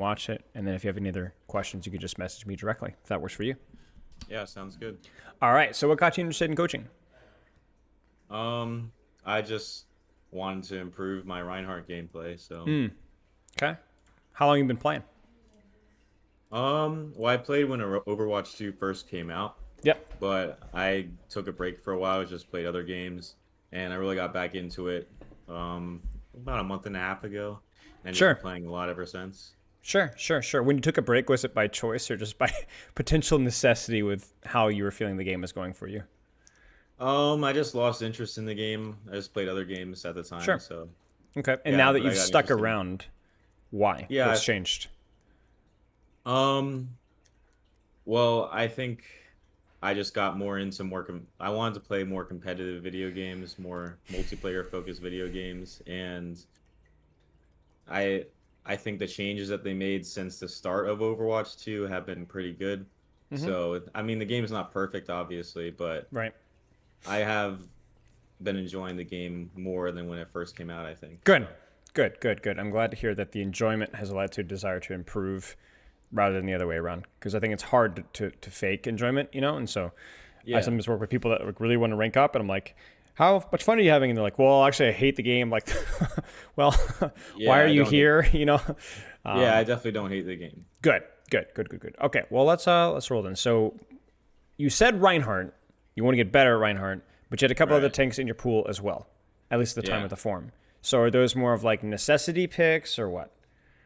watch it. And then if you have any other questions, you could just message me directly if that works for you. Yeah, sounds good. All right. So what got you interested in coaching? I just wanted to improve my Reinhardt gameplay, so Okay. How long you been playing? well, I played when Overwatch 2 first came out, Yep. but I took a break for a while, just played other games, and I really got back into it about a month and a half ago, and just been Sure. playing a lot ever since. Sure. When you took a break, was it by choice or just by potential necessity with how you were feeling the game was going for you? I just lost interest in the game. I just played other games at the time, Sure. so Okay. And yeah, now that but I you've got stuck interested. around, why? Yeah, What's changed? um, well, I think I just got more into I wanted to play more competitive video games, more multiplayer focused video games, and I I think the changes that they made since the start of Overwatch 2 have been pretty good. Mm-hmm. So, I mean, the game's not perfect, obviously, but Right. I have been enjoying the game more than when it first came out, I think. Good. So, Good. I'm glad to hear that the enjoyment has led to a desire to improve rather than the other way around. Because I think it's hard to fake enjoyment, And so I yeah. sometimes work with people that like, really want to rank up, and I'm like, how much fun are you having? And they're like, well, actually, I hate the game. Like, well, why Yeah, are I you don't hate. here? Yeah, I definitely don't hate the game. Good. Okay, well, let's roll then. So you said Reinhardt, you want to get better at Reinhardt, but you had a couple other Right. tanks in your pool as well, at least at the time Yeah. of the form. So are those more of like necessity picks or what?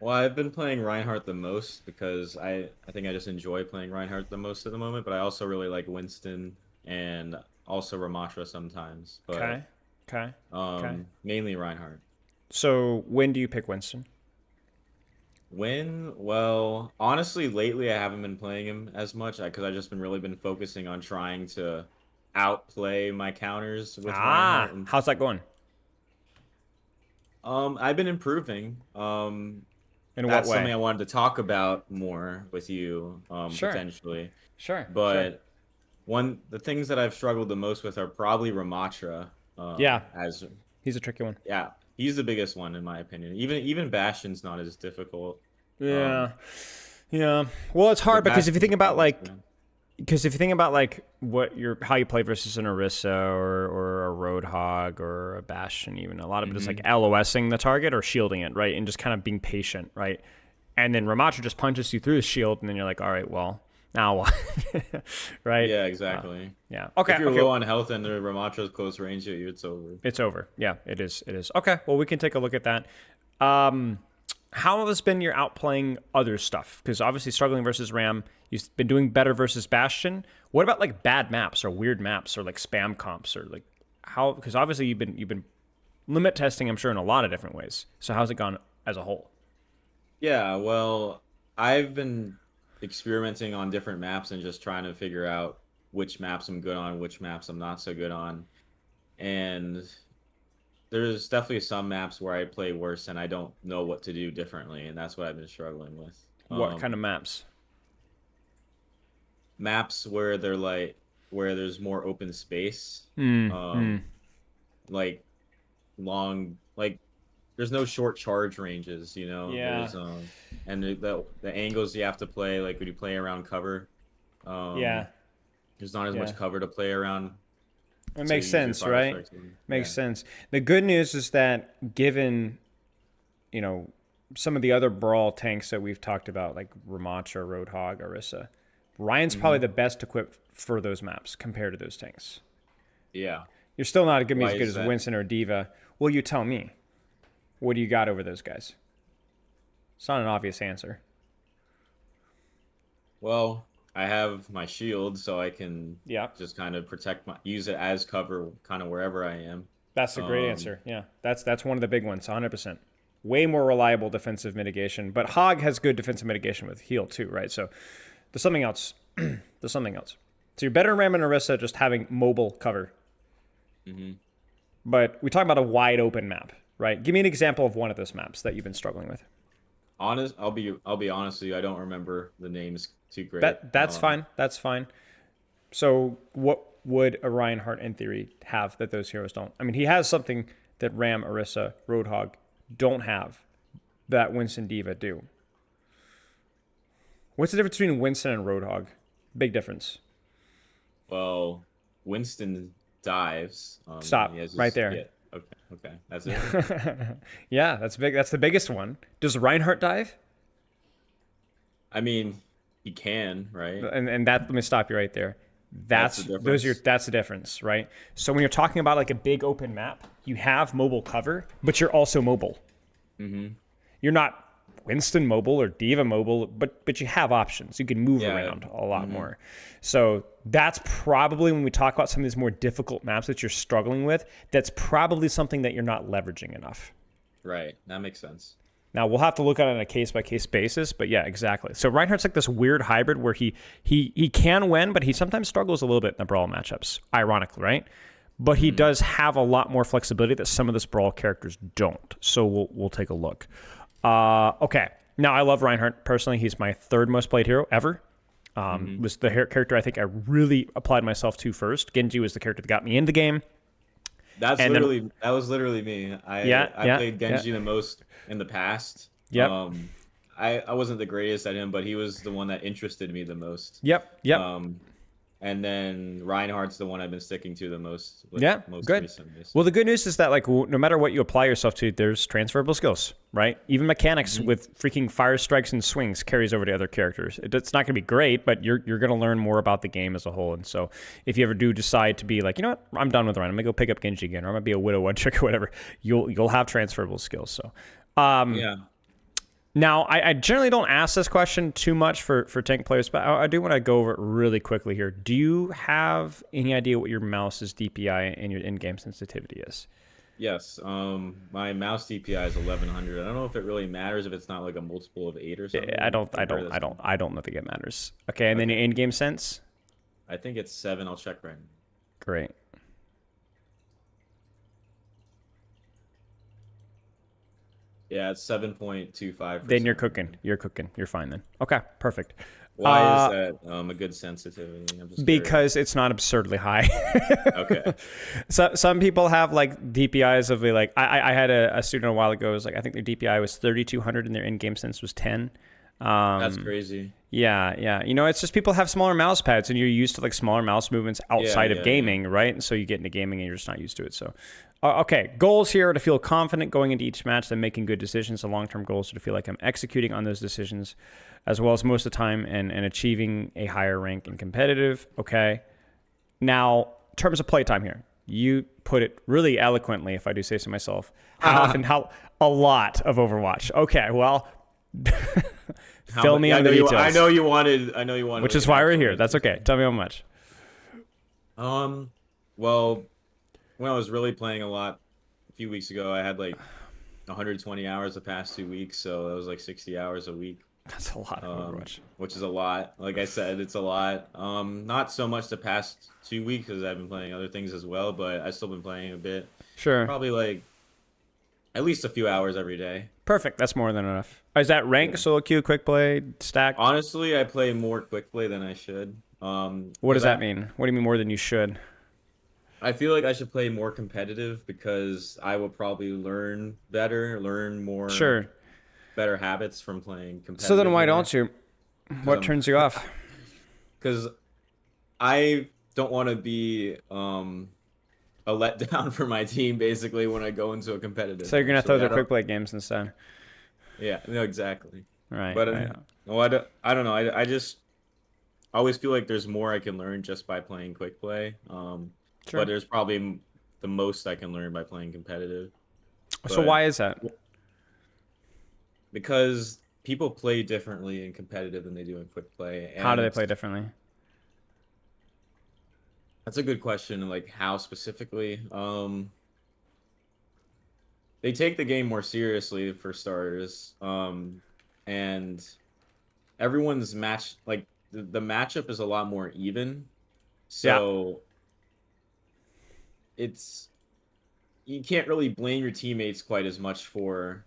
Well, I've been playing Reinhardt the most because I think I just enjoy playing Reinhardt the most at the moment, but I also really like Winston and also Ramatra sometimes, but Okay, okay. mainly Reinhardt. So when do you pick Winston? Well, honestly, lately I haven't been playing him as much because I just been really been focusing on trying to outplay my counters with Reinhardt, and How's that going? I've been improving. In what That's something way? I wanted to talk about more with you, Sure, potentially. sure. But the things that I've struggled the most with are probably Ramatra. Yeah, As he's a tricky one. yeah, he's the biggest one in my opinion. Even Bastion's not as difficult. Um, Yeah, yeah. Well, it's hard but because if you Bastion's think the about toughest. like, Man. because if you think about like what your how you play versus an Orisa or a Roadhog or a Bastion, even a lot of it is like Hmm. LOSing the target or shielding it, right, and just kind of being patient, right, and then Ramatra just punches you through the shield, and then you're like, all right, well, now what, right? Yeah, Uh, exactly. yeah. If Okay. you're Okay. low on health and the Ramatra's close range at you, it's over. It's over. Yeah, it is. It is. Okay. Well, we can take a look at that. Um, how has been your outplaying other stuff? Because obviously struggling versus Ram, you've been doing better versus Bastion. What about like bad maps or weird maps or like spam comps or like how? Because obviously you've been limit testing, I'm sure, in a lot of different ways. So how's it gone as a whole? Yeah, well, I've been experimenting on different maps and just trying to figure out which maps I'm good on, which maps I'm not so good on. And there's definitely some maps where I play worse and I don't know what to do differently, and that's what I've been struggling with. What kind of maps? Maps where they're like where there's more open space, Hmm. Hmm. um, like like there's no short charge ranges, Yeah. There's and the angles you have to play, like when you play around cover, Yeah. um, there's not as Yeah. much cover to play around It to makes use your sense, fire right? strikes in. Makes Yeah. sense. The good news is that given some of the other brawl tanks that we've talked about, like Ramattra, Roadhog, Orisa, Ryan's probably Hmm. the best equipped for those maps compared to those tanks. Yeah. You're still not going to be Why as good is as that? Winston or Diva. Well, you tell me. What do you got over those guys? It's not an obvious answer. Well, I have my shield, so I can Yeah, just kind of use it as cover, kind of wherever I am. that's a great Um, answer. Yeah, that's one of the big ones, 100%. Way more reliable defensive mitigation, but Hog has good defensive mitigation with heal too, right? So there's something else. There's something else. So you're better in Ram and Orisa just having mobile cover. mhm. But we talk about a wide open map, right? Give me an example of one of those maps that you've been struggling with. I'll be honest with you. I don't remember the names too great. That's fine. That's fine. So what would a Reinhardt in theory have that those heroes don't? I mean, he has something that Ram, Orisa, Roadhog don't have that Winston Diva do. What's the difference between Winston and Roadhog? Big difference. Well, Winston dives. He Stop has right his there. yeah. Okay, okay, that's it. Yeah, that's big. That's the biggest one. Does Reinhardt dive? I mean, he can, right? And that, let me stop you right there. That's the difference. That's the difference, right? So when you're talking about like a big open map, you have mobile cover, but you're also mobile. Mm-hmm. You're not Winston mobile or Diva mobile, but you have options. You can move Yeah. around a lot Mm-hmm. more. So that's probably when we talk about some of these more difficult maps that you're struggling with, that's probably something that you're not leveraging enough. Right. That makes sense. Now we'll have to look at it on a case by case basis, but yeah, exactly. So Reinhardt's like this weird hybrid where he can win, but he sometimes struggles a little bit in the brawl matchups, ironically, right? But he does have a lot more flexibility that some of the brawl characters don't. So we'll take a look. Okay. Now I love Reinhardt personally. He's my third most played hero ever. Was the character I think I really applied myself to first. Genji was the character that got me into the game. That was literally me. I Yeah, played Genji the most in the past. Yep. I wasn't the greatest at him, but he was the one that interested me the most. Yep. And then Reinhardt's the one I've been sticking to the most. Yeah, most good. recently. Well, the good news is that like no matter what you apply yourself to, there's transferable skills, right? Even mechanics with freaking fire strikes and swings carries over to other characters. It's not going to be great, but you're going to learn more about the game as a whole. And so if you ever do decide to be like, you know what, I'm done with Ryan, I'm going to go pick up Genji again, or I'm going to be a Widow one trick or whatever, you'll have transferable skills. So Yeah. now, I generally don't ask this question too much for tank players, but I do want to go over it really quickly here. Do you have any idea what your mouse's DPI and your in-game sensitivity is? Yes. My mouse DPI is 1100. I don't know if it really matters if it's not like a multiple of 8 or something. I don't think it matters. Okay, and then your in-game sense? I think it's 7. I'll check right now. Great. Yeah, it's 7.25. Then you're cooking. You're cooking. You're fine then. Okay, perfect. Why is that a good sensitivity? I'm just Because it's not absurdly high. Okay. So some people have like DPIs of like I had a student a while ago who was like I think their DPI was 3200 and their in-game sense was 10. That's crazy. Yeah. You know, it's just people have smaller mouse pads and you're used to like smaller mouse movements outside of gaming, right? And so you get into gaming and you're just not used to it. So, okay, goals here are to feel confident going into each match and making good decisions. The long-term goals are to feel like I'm executing on those decisions as well as most of the time and achieving a higher rank in competitive. Okay. Now, in terms of playtime here, you put it really eloquently, if I do say so myself. How a lot of Overwatch. Okay, well... Fill me on the details. I know you wanted. Which is why we're here. That's okay. Tell me how much. Well, when I was really playing a lot a few weeks ago, I had like 120 hours the past 2 weeks, so that was like 60 hours a week. That's a lot of Overwatch. Which is a lot. Like I said, it's a lot. Not so much the past 2 weeks because I've been playing other things as well, but I've still been playing a bit. Sure. Probably like at least a few hours every day. Perfect. That's more than enough. Is that rank, solo queue, quick play, stack? Honestly, I play more quick play than I should. What does that mean? What do you mean more than you should? I feel like I should play more competitive because I will probably learn more. Sure. Better habits from playing competitive. So then why don't you? What turns you off? Because I don't want to be a letdown for my team basically when I go into a competitive. So you're gonna throw the quick play games instead. Yeah, no, exactly. Right. But right. I don't know. I just always feel like there's more I can learn just by playing quick play. Sure. But there's probably the most I can learn by playing competitive. So why is that? Because people play differently in competitive than they do in quick play. And how do they play differently? That's a good question. Like how specifically? They take the game more seriously for starters. And everyone's match like the matchup is a lot more even. So it's you can't really blame your teammates quite as much for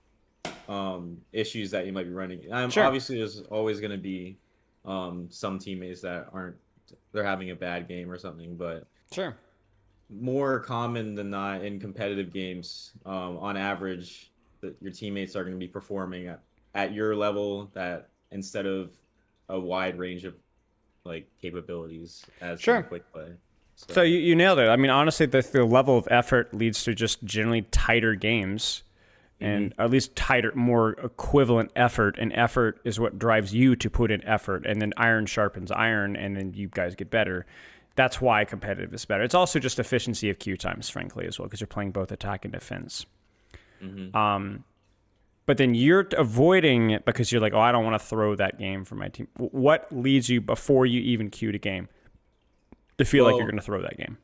issues that you might be running. Sure. Obviously there's always going to be some teammates that they're having a bad game or something, but sure, more common than not in competitive games, on average that your teammates are going to be performing at your level, that instead of a wide range of like capabilities as in Sure. quick play. So So you nailed it. I mean, honestly, the level of effort leads to just generally tighter games, hmm and at least tighter, more equivalent effort. And effort is what drives you to put in effort, and then iron sharpens iron, and then you guys get better. That's why competitive is better. It's also just efficiency of queue times, frankly, as well, because you're playing both attack and defense. hmm But then you're avoiding it because you're like, oh, I don't want to throw that game for my team. What leads you before you even queued a game to feel like you're well, going to throw that game?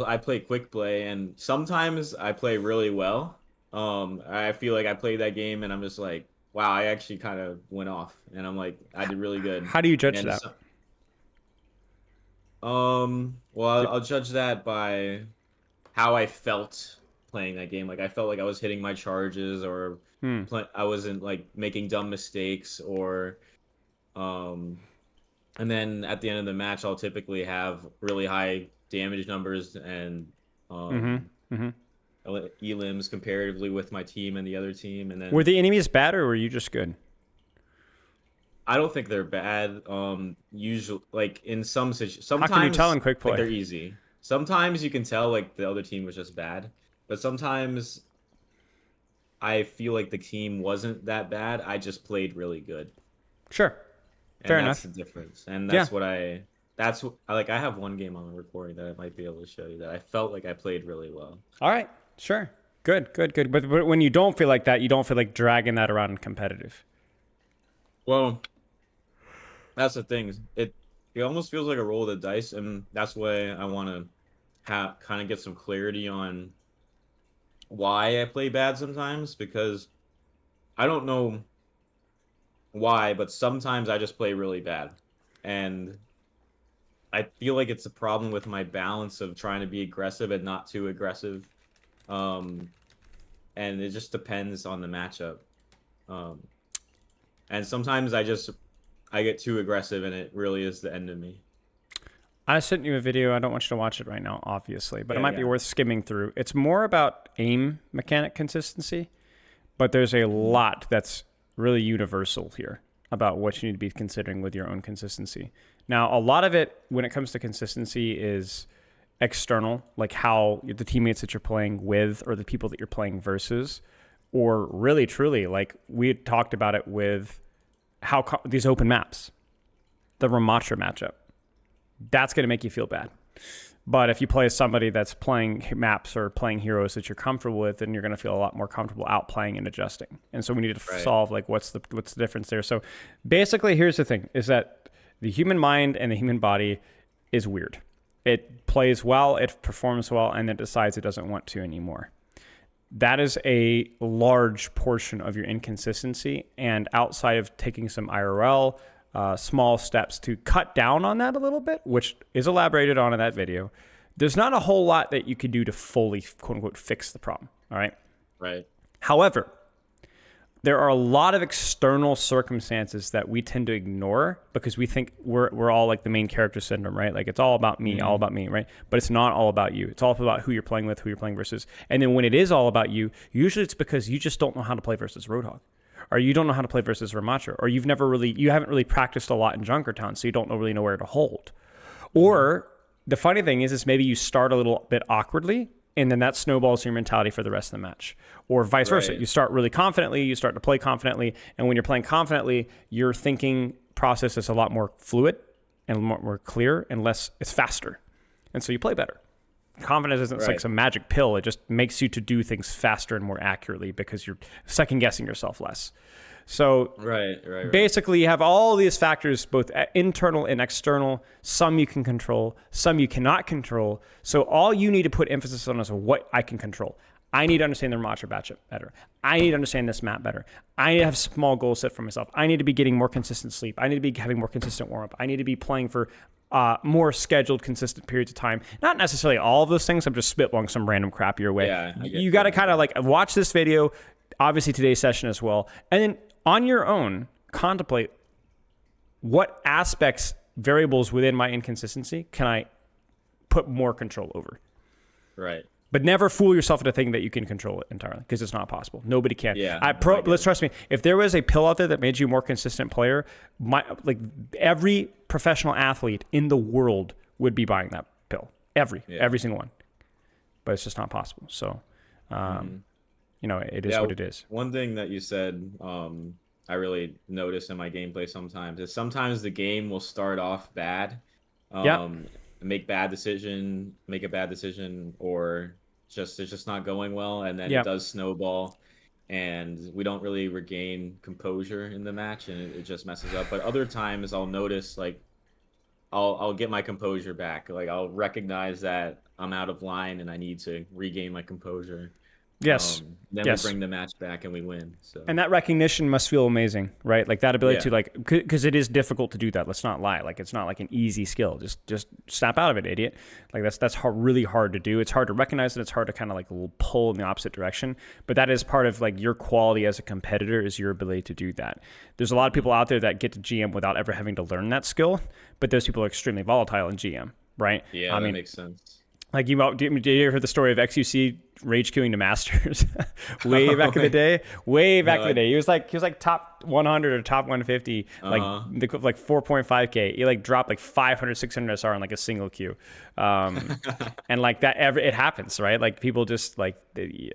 I play quick play, and sometimes I play really well. I feel like I played that game, and I'm just like, wow, I actually kind of went off, and I'm like, I did really good. How do you judge And that? so, well, I'll judge that by how I felt playing that game. Like I felt like I was hitting my charges, or Hmm. I wasn't like making dumb mistakes, or um, and then at the end of the match, I'll typically have really high damage numbers and Mm-hmm. um Mm-hmm. elims comparatively with my team and the other team, and Were then the enemies bad or were you just good? I don't think they're bad. Usually, like in How can you tell sometimes in quick like play? they're easy. Sometimes you can tell like the other team was just bad, but sometimes I feel like the team wasn't that bad. I just played really good, Sure. and Fair that's enough. the difference. And Yeah. that's what like I have one game on the recording that I might be able to show you that I felt like I played really well. All right. Sure. Good, good, good. But when you don't feel like that, you don't feel like dragging that around in competitive. Well, that's the thing. It almost feels like a roll of the dice, and that's why I want to have kind of get some clarity on why I play bad sometimes because I don't know why, but sometimes I just play really bad. And I feel like it's a problem with my balance of trying to be aggressive and not too aggressive. Um, and it just depends on the matchup. Um, and sometimes I get too aggressive and it really is the end of me. I sent you a video. I don't want you to watch it right now, obviously, but it Yeah, might be yeah. worth skimming through. It's more about aim mechanic consistency, but there's a hmm lot that's really universal here about what you need to be considering with your own consistency. Now, a lot of it, when it comes to consistency, is external, like how the teammates that you're playing with or the people that you're playing versus, or really, truly, like we had talked about it with these open maps, the Ramatra matchup. That's going to make you feel bad. But if you play as somebody that's playing maps or playing heroes that you're comfortable with, then you're going to feel a lot more comfortable outplaying and adjusting. And so we need to Right. solve like what's the difference there. So basically, here's the thing: is that the human mind and the human body is weird. It plays well, it performs well, and then decides it doesn't want to anymore. That is a large portion of your inconsistency. And outside of taking some IRL, small steps to cut down on that a little bit, which is elaborated on in that video, there's not a whole lot that you could do to fully, quote unquote, fix the problem. All right. Right. However, there are a lot of external circumstances that we tend to ignore because we think we're all like the main character syndrome, right? Like it's all hmm about me, right? But it's not all about you. It's all about who you're playing with, who you're playing versus. And then when it is all about you, usually it's because you just don't know how to play versus Roadhog. Or you don't know how to play versus Ramatra, or you haven't really practiced a lot in Junkertown, so you don't really know where to hold. hmm Or the funny thing is maybe you start a little bit awkwardly, and then that snowballs your mentality for the rest of the match. Or vice versa. Right. You start really confidently, you start to play confidently, and when you're playing confidently, your thinking process is a lot more fluid and more clear and it's faster. And so you play better. Confidence isn't like Right. some magic pill. It just makes you to do things faster and more accurately because you're second guessing yourself less. So Right. Right. Right. basically, you have all these factors, both internal and external. Some you can control, some you cannot control. So all you need to put emphasis on is what I can control. I need to understand the Ramatra matchup better. I need to understand this map better. I need to have small goals set for myself. I need to be getting more consistent sleep. I need to be having more consistent warm up. I need to be playing for more scheduled, consistent periods of time. Not necessarily all of those things. I'm just spitballing some random crap your way. Yeah, I You get got to that. kind of like watch this video, obviously today's session as well, and then on your own contemplate what aspects, variables within my inconsistency can I put more control over. Right. But never fool yourself into thinking that you can control it entirely, because it's not possible. Nobody can. Yeah, Let's trust me. If there was a pill out there that made you a more consistent player, every professional athlete in the world would be buying that pill. Every single one. But it's just not possible. So, it is what it is. One thing that you said, I really notice in my gameplay sometimes is the game will start off bad. Make a bad decision, or it's just not going well, and then it does snowball, and we don't really regain composure in the match, and it just messes up. But other times I'll notice, like, I'll get my composure back. Like, I'll recognize that I'm out of line and I need to regain my composure. Yes. Then we bring the match back and we win. So. And that recognition must feel amazing, right? Like that ability to because it is difficult to do that. Let's not lie. Like, it's not like an easy skill. Just snap out of it, idiot. Like that's really hard to do. It's hard to recognize it. It's hard to kind of like pull in the opposite direction. But that is part of like your quality as a competitor, is your ability to do that. There's a lot of people out there that get to GM without ever having to learn that skill, but those people are extremely volatile in GM, right? Yeah, that makes sense. Like, you hear the story of XUC rage queuing to Masters way back in the day? Way back in the day. He was like top 100 or top 150, like 4.5K. He like dropped like 500, 600 SR in like a single queue. And like that, it happens, right? Like, people just like, you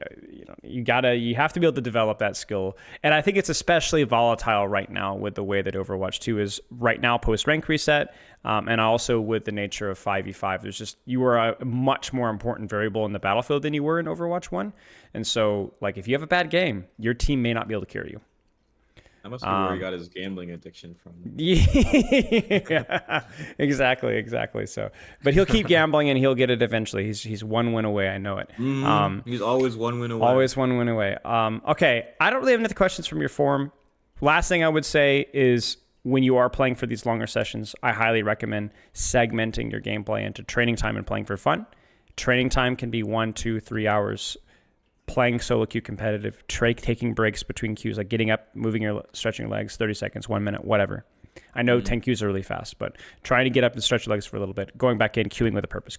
have to be able to develop that skill. And I think it's especially volatile right now with the way that Overwatch 2 is right now post rank reset. And also with the nature of 5v5, you are a much more important variable in the battlefield than you were in Overwatch 1. And so, like, if you have a bad game, your team may not be able to carry you. That must be where he got his gambling addiction from. Yeah, exactly. So, but he'll keep gambling and he'll get it eventually. He's one win away. I know it. He's always one win away. Always one win away. Okay, I don't really have any other questions from your forum. Last thing I would say is, when you are playing for these longer sessions, I highly recommend segmenting your gameplay into training time and playing for fun. Training time can be 1, 2, 3 hours. Playing solo queue competitive, taking breaks between queues, like getting up, stretching your legs, 30 seconds, 1 minute, whatever. I know 10 queues are really fast, but trying to get up and stretch your legs for a little bit, going back in, queuing with a purpose.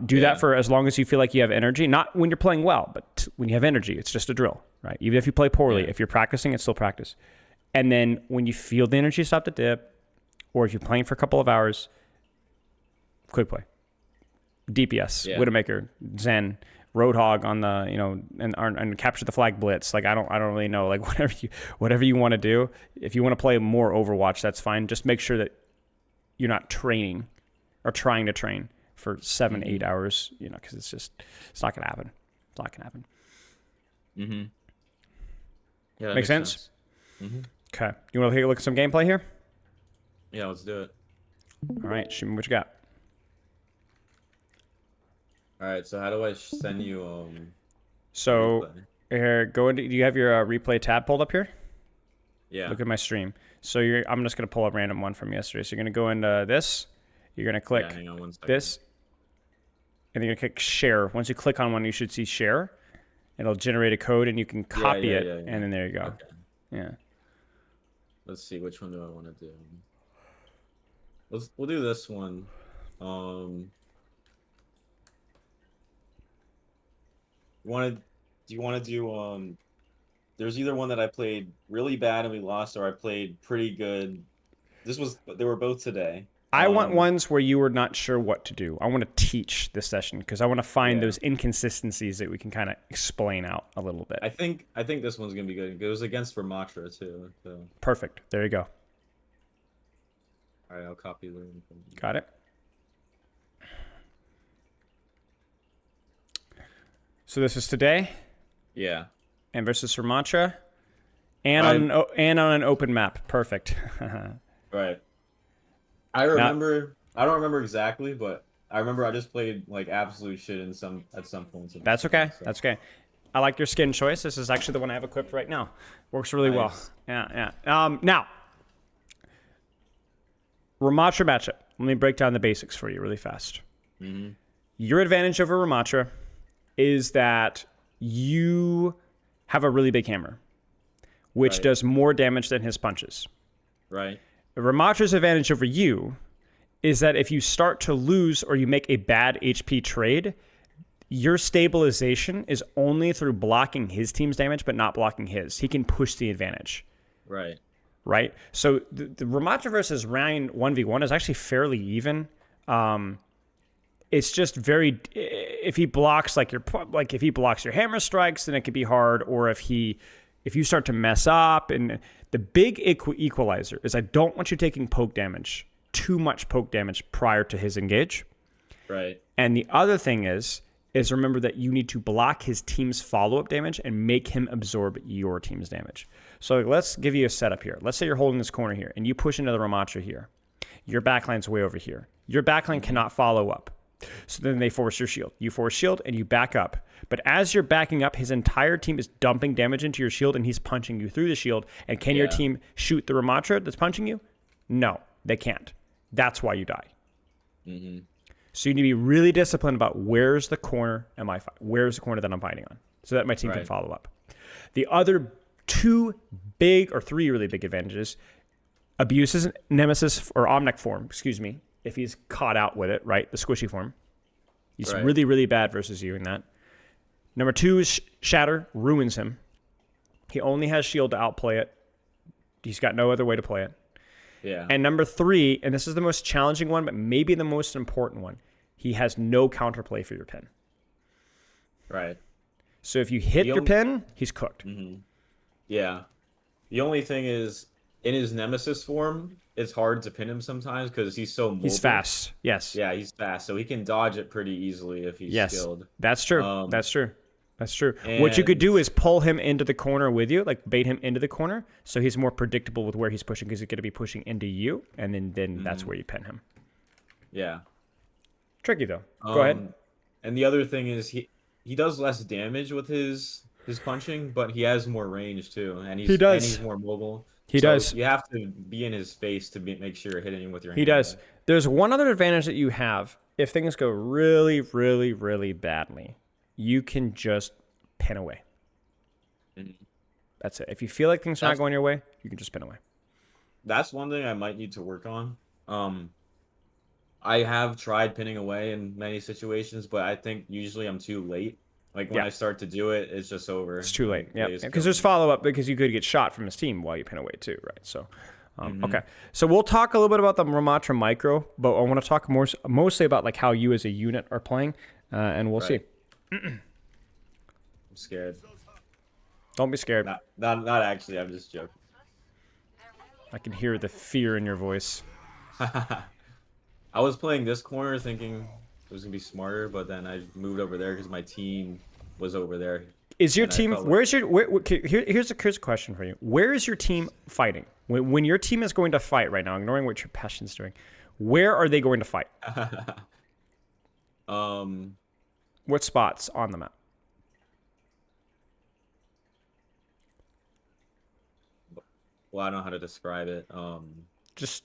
Do that for as long as you feel like you have energy. Not when you're playing well, but when you have energy. It's just a drill, right? Even if you play poorly, if you're practicing, it's still practice. And then when you feel the energy stop to dip, or if you're playing for a couple of hours, quick play. DPS, Widowmaker, Zen, Roadhog on the, and capture the flag blitz. Like, I don't really know. Like, whatever you want to do. If you want to play more Overwatch, that's fine. Just make sure that you're not training or trying to train for 7, 8 hours, because it's not going to happen. It's not going to happen. Mm-hmm. Yeah, that makes sense? Mm-hmm. Okay. You want to take a look at some gameplay here? Yeah, let's do it. All right. Shoot me what you got. All right. So how do I send you? So here, do you have your replay tab pulled up here? Yeah. Look at my stream. So I'm just gonna pull a random one from yesterday. So you're gonna go into this. You're gonna click this, and you're gonna click share. Once you click on one, you should see share. It'll generate a code, and you can copy it, and then there you go. Okay. Yeah. Let's see, which one do I want to do? We'll do this one. Do you want to do there's either one that I played really bad and we lost, or I played pretty good. They were both today. I want ones where you were not sure what to do. I want to teach this session because I want to find those inconsistencies that we can kind of explain out a little bit. I think this one's gonna be good. It was against Vermatra too. So. Perfect. There you go. All right, I'll copy the link. Got it. So this is today. Yeah. And versus Vermatra, and on an open map. Perfect. Right. I don't remember exactly, but I remember I just played like absolute shit at some points. That's okay. So. That's okay. I like your skin choice. This is actually the one I have equipped right now. Works really well. Yeah. Now, Ramatra matchup. Let me break down the basics for you really fast. Mm-hmm. Your advantage over Ramatra is that you have a really big hammer, which does more damage than his punches. Right. Ramatra's advantage over you is that if you start to lose or you make a bad HP trade, Your stabilization is only through blocking his team's damage, but not blocking his. He can push the advantage. Right. Right? So the Ramatra versus Ryan 1v1 is actually fairly even. It's just very, if he blocks if he blocks your hammer strikes, then it could be hard. Or if you start to mess up, and the big equalizer is I don't want you taking poke damage, too much poke damage prior to his engage. Right. And the other thing is remember that you need to block his team's follow-up damage and make him absorb your team's damage. So let's give you a setup here. Let's say you're holding this corner here and you push into the Ramatra here. Your backline's way over here. Your backline cannot follow up. So then they force your shield. You force shield and you back up. But as you're backing up, his entire team is dumping damage into your shield and he's punching you through the shield. And can your team shoot the Ramatra that's punching you? No, they can't. That's why you die. Mm-hmm. So you need to be really disciplined about where's the corner where's the corner that I'm fighting on, so that my team can follow up. The other three really big advantages: abuse his nemesis or Omnic form. Excuse me, if he's caught out with it, right? The squishy form. He's really, really bad versus you in that. Number 2 is Shatter ruins him. He only has shield to outplay it. He's got no other way to play it. Yeah. And number 3, and this is the most challenging one, but maybe the most important one, he has no counterplay for your pin. Right. So if you hit your pin, he's cooked. Mm-hmm. Yeah. The only thing is, in his nemesis form, it's hard to pin him sometimes because he's so mobile. He's fast. Yes. Yeah, he's fast, so he can dodge it pretty easily if he's skilled. That's true. That's true. That's true. What you could do is pull him into the corner with you, like bait him into the corner, so he's more predictable with where he's pushing because he's going to be pushing into you, and then that's where you pin him. Yeah. Tricky though. Go ahead. And the other thing is he does less damage with his punching, but he has more range too, and he's more mobile. He does. You have to be in his face to make sure you're hitting him with your hand. He does. There's one other advantage that you have. If things go really, really, really badly, you can just pin away. Mm-hmm. That's it. If you feel like things are not going your way, you can just pin away. That's one thing I might need to work on. I have tried pinning away in many situations, but I think usually I'm too late. Like when I start to do it, it's just over. It's too late. Yeah, because there's follow-up because you could get shot from his team while you pin away too, right? So, okay. So we'll talk a little bit about the Ramatra Micro, but I want to talk mostly about like how you as a unit are playing, and we'll see. I'm scared. Don't be scared. Not actually. I'm just joking. I can hear the fear in your voice. I was playing this corner thinking it was gonna be smarter, but then I moved over there because my team was over there. Is your team? Where's your? Here's a question for you. Where is your team fighting? When your team is going to fight right now, ignoring what your passion's doing, where are they going to fight? What spots on the map? Well, I don't know how to describe it. Just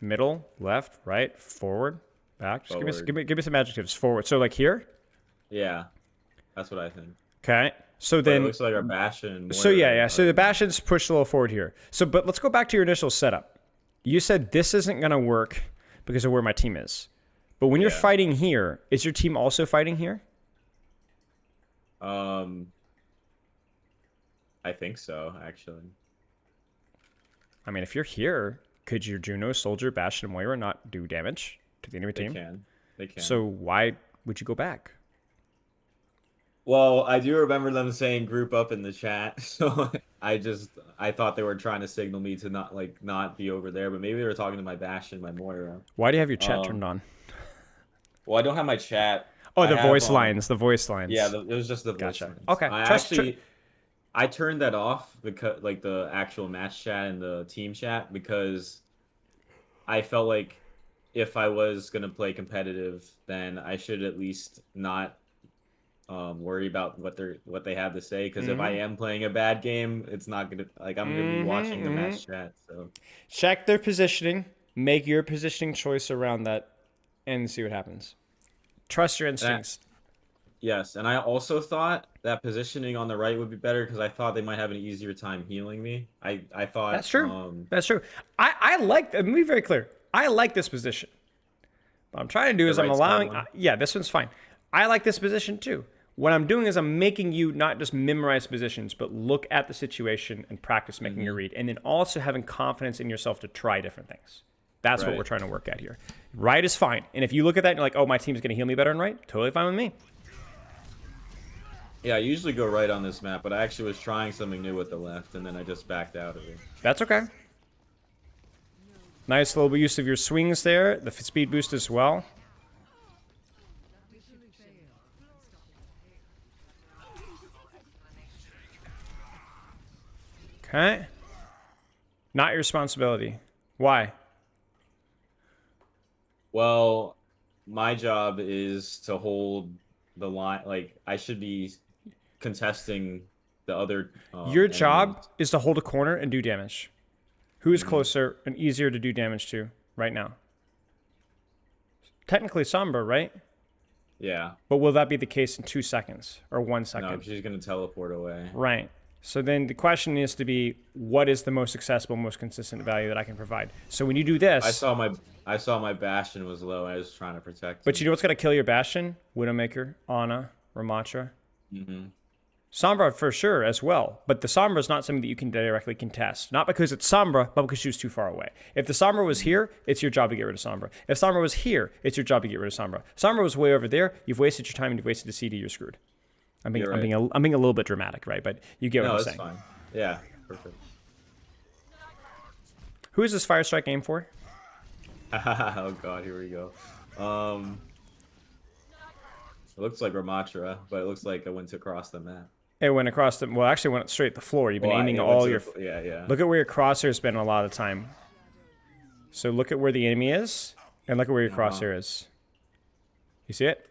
middle, left, right, forward, back. Just give me some adjectives. Forward. So like here? Yeah, that's what I think. Okay. So but then it looks like our Bastion. So yeah. So the Bastion's pushed a little forward here. So but let's go back to your initial setup. You said this isn't gonna work because of where my team is. But when you're fighting here, is your team also fighting here? I think so, actually. I mean, if you're here, could your Juno, Soldier, Bastion, and Moira not do damage to the enemy team? They can. So why would you go back? Well, I do remember them saying group up in the chat, so I thought they were trying to signal me to not be over there, but maybe they were talking to my Bastion, my Moira. Why do you have your chat turned on? Well, I don't have my chat. Oh, the voice lines. Yeah, it was just the voice lines. Okay. I turned that off because the actual match chat and the team chat because I felt like if I was gonna play competitive, then I should at least not worry about what they have to say. Because if I am playing a bad game, it's not gonna I'm gonna be watching the match chat. So check their positioning, make your positioning choice around that, and see what happens. Trust your instincts. Yes, and I also thought that positioning on the right would be better because I thought they might have an easier time healing me. I thought that's true. That's true. I like. Let me be very clear. I like this position. What I'm trying to do is I'm allowing. This one's fine. I like this position too. What I'm doing is I'm making you not just memorize positions, but look at the situation and practice making your read. And then also having confidence in yourself to try different things. That's what we're trying to work at here. Right is fine. And if you look at that and you're like, oh, my team's going to heal me better than right, totally fine with me. Yeah, I usually go right on this map, but I actually was trying something new with the left, and then I just backed out of it. That's okay. Nice little use of your swings there. The speed boost as well. Okay. Not your responsibility. Why? Well, my job is to hold the line. Like, I should be contesting the other Your job enemies. is to hold a corner and do damage. Who is closer and easier to do damage to right now? Technically Sombra, right? Yeah. But will that be the case in 2 seconds or 1 second? No, she's going to teleport away. Right. So then the question is to be, what is the most accessible, most consistent value that I can provide? So when you do this... I saw my Bastion was low. I was trying to protect But him. you know what's going to kill your Bastion? Widowmaker, Ana, Ramatra. Mm-hmm. Sombra for sure as well. But the Sombra is not something that you can directly contest. Not because it's Sombra, but because she was too far away. If the Sombra was here, it's your job to get rid of Sombra. If Sombra was here, it's your job to get rid of Sombra. Sombra was way over there. You've wasted your time and you've wasted the CD. You're screwed. I'm being a little bit dramatic, right? But you get what I'm saying. No, it's fine. Yeah, perfect. Who is this Fire Strike aimed for? Oh god, here we go. It looks like Ramatra, but it looks like it went across the map. It went across the... Well, actually, it went straight to the floor. You've been aiming all your... Yeah. Look at where your crosshair's been a lot of the time. So look at where the enemy is, and look at where your crosshair is. You see it?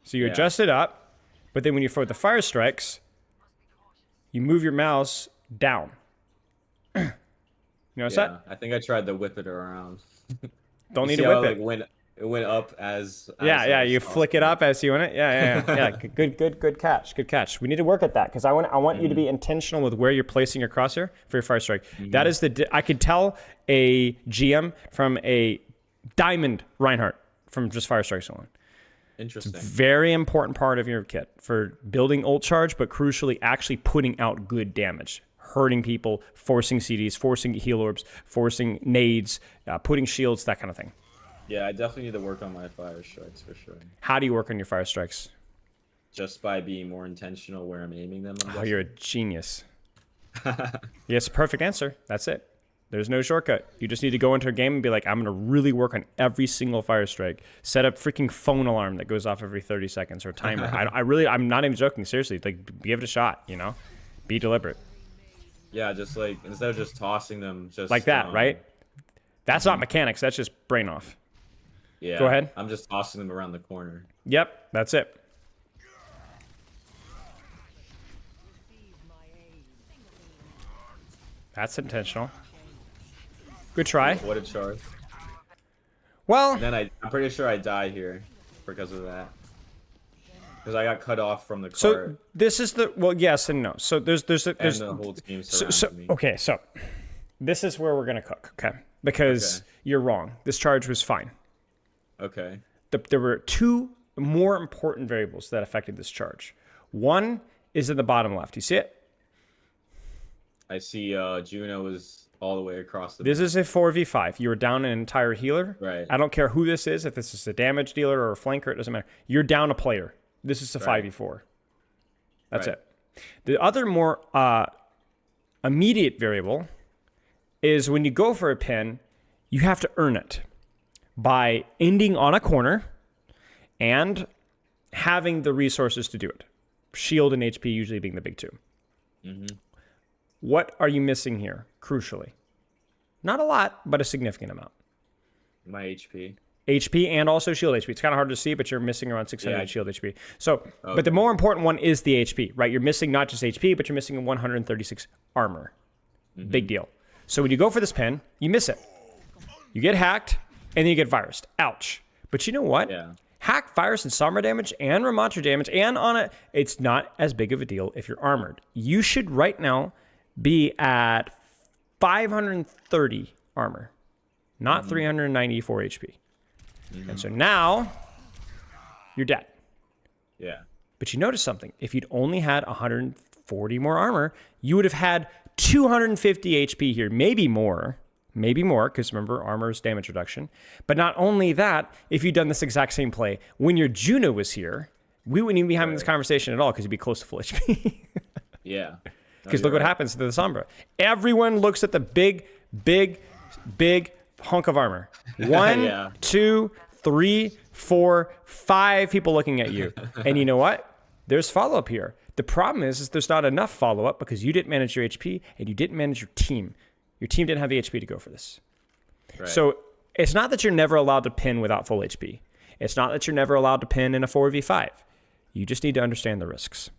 So you adjust it up, but then when you throw the fire strikes, you move your mouse down. You notice that? I think I tried to whip it around. Don't need see to how whip it. It went up as You flick it up as you want it. Yeah. Good catch. We need to work at that because I want you to be intentional with where you're placing your crosshair for your fire strike. That is I could tell a GM from a diamond Reinhardt from just fire strikes alone. Interesting. Very important part of your kit for building ult charge, but crucially actually putting out good damage. Hurting people, forcing CDs, forcing heal orbs, forcing nades, putting shields, that kind of thing. Yeah, I definitely need to work on my fire strikes for sure. How do you work on your fire strikes? Just by being more intentional where I'm aiming them. Oh, you're a genius. Yes, perfect answer. That's it. There's no shortcut. You just need to go into a game and be like, I'm going to really work on every single fire strike. Set up freaking phone alarm that goes off every 30 seconds or timer. I'm not even joking. Seriously, like, give it a shot, you know? Be deliberate. Yeah, just like, instead of just tossing them just... Like that, right? That's not mechanics. That's just brain off. Yeah. Go ahead. I'm just tossing them around the corner. Yep, that's it. That's intentional. Good try. What a charge. Well, And then I'm pretty sure I die here because of that. Because I got cut off from the cart. so this is the... Well, yes and no. So there's and the whole team surrounded me. Okay, so this is where we're going to cook, okay? Because you're wrong. This charge was fine. Okay. There were two more important variables that affected this charge. One is in the bottom left. You see it? I see Juno is all the way across the This is a 4v5. You were down an entire healer. Right. I don't care who this is, if this is a damage dealer or a flanker, it doesn't matter. You're down a player. This is a 5v4. That's it. The other more immediate variable is when you go for a pin, you have to earn it by ending on a corner and having the resources to do it. Shield and HP usually being the big two. What are you missing here, crucially? Not a lot, but a significant amount. My HP. HP and also shield HP. It's kind of hard to see, but you're missing around 600 shield HP. So, Okay. But the more important one is the HP, right? You're missing not just HP, but you're missing 136 armor. Big deal. So when you go for this pin, you miss it. You get hacked, and then you get virused. Ouch. But you know what? Yeah. Hack, virus, and Sombra damage, and Ramatra damage, and on it, it's not as big of a deal if you're armored. You should right now be at 530 armor, not 394 HP. And so now, you're dead. Yeah. But you notice something. If you'd only had 140 more armor, you would have had 250 HP here, maybe more, because remember, armor is damage reduction. But not only that, if you'd done this exact same play when your Juno was here, we wouldn't even be having this conversation at all because you'd be close to full HP. Yeah. Because look what happens to the Sombra. Everyone looks at the big hunk of armor. One, Yeah. 2, 3, 4, 5 people looking at you. And you know what? There's follow-up here. The problem is there's not enough follow-up because you didn't manage your HP and you didn't manage your team. Your team didn't have the HP to go for this. Right. So it's not that you're never allowed to pin without full HP. It's not that you're never allowed to pin in a 4v5. You just need to understand the risks.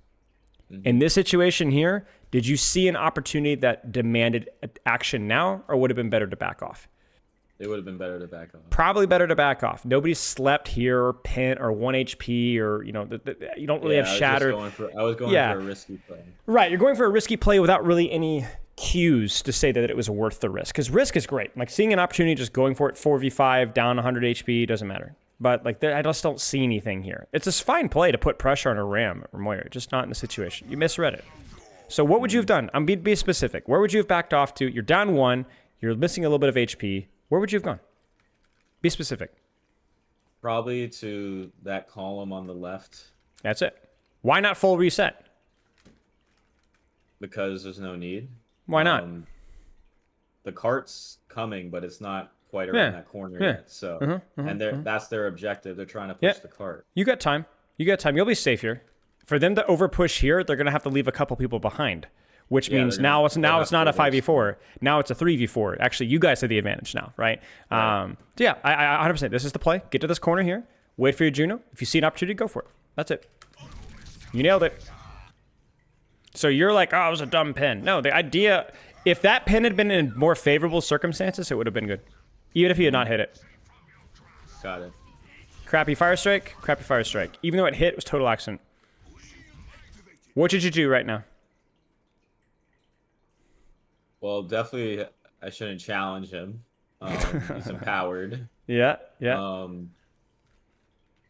In this situation here, did you see an opportunity that demanded action now, or would have been better to back off? It would have been better to back off. Probably better to back off. Nobody slept here, or pin, or 1 HP, or you don't really have shatter. I was going for a risky play. Right, you're going for a risky play without really any cues to say that it was worth the risk. Because risk is great. Like seeing an opportunity, just going for it, 4v5, down 100 HP, doesn't matter. But like, I just don't see anything here. It's a fine play to put pressure on a Ram or Moira, just not in the situation. You misread it. So what would you have done? I'm be specific. Where would you have backed off to? You're down 1. You're missing a little bit of HP. Where would you have gone? Be specific. Probably to that column on the left. That's it. Why not full reset? Because there's no need. Why not? The cart's coming, but it's not quite around that corner yet. So, that's their objective. They're trying to push the cart. You got time. You'll be safe here. For them to over push here, they're going to have to leave a couple people behind, which means now it's not a 5v4. Now it's a 3v4. Actually, you guys have the advantage now, right? I 100%. This is the play. Get to this corner here. Wait for your Juno. If you see an opportunity, go for it. That's it. You nailed it. So you're like, oh, it was a dumb pin. No, the idea, if that pin had been in more favorable circumstances, it would have been good. Even if he had not hit it. Got it. Crappy fire strike. Even though it hit, it was total accident. What did you do right now? Well, definitely I shouldn't challenge him. He's empowered. Yeah.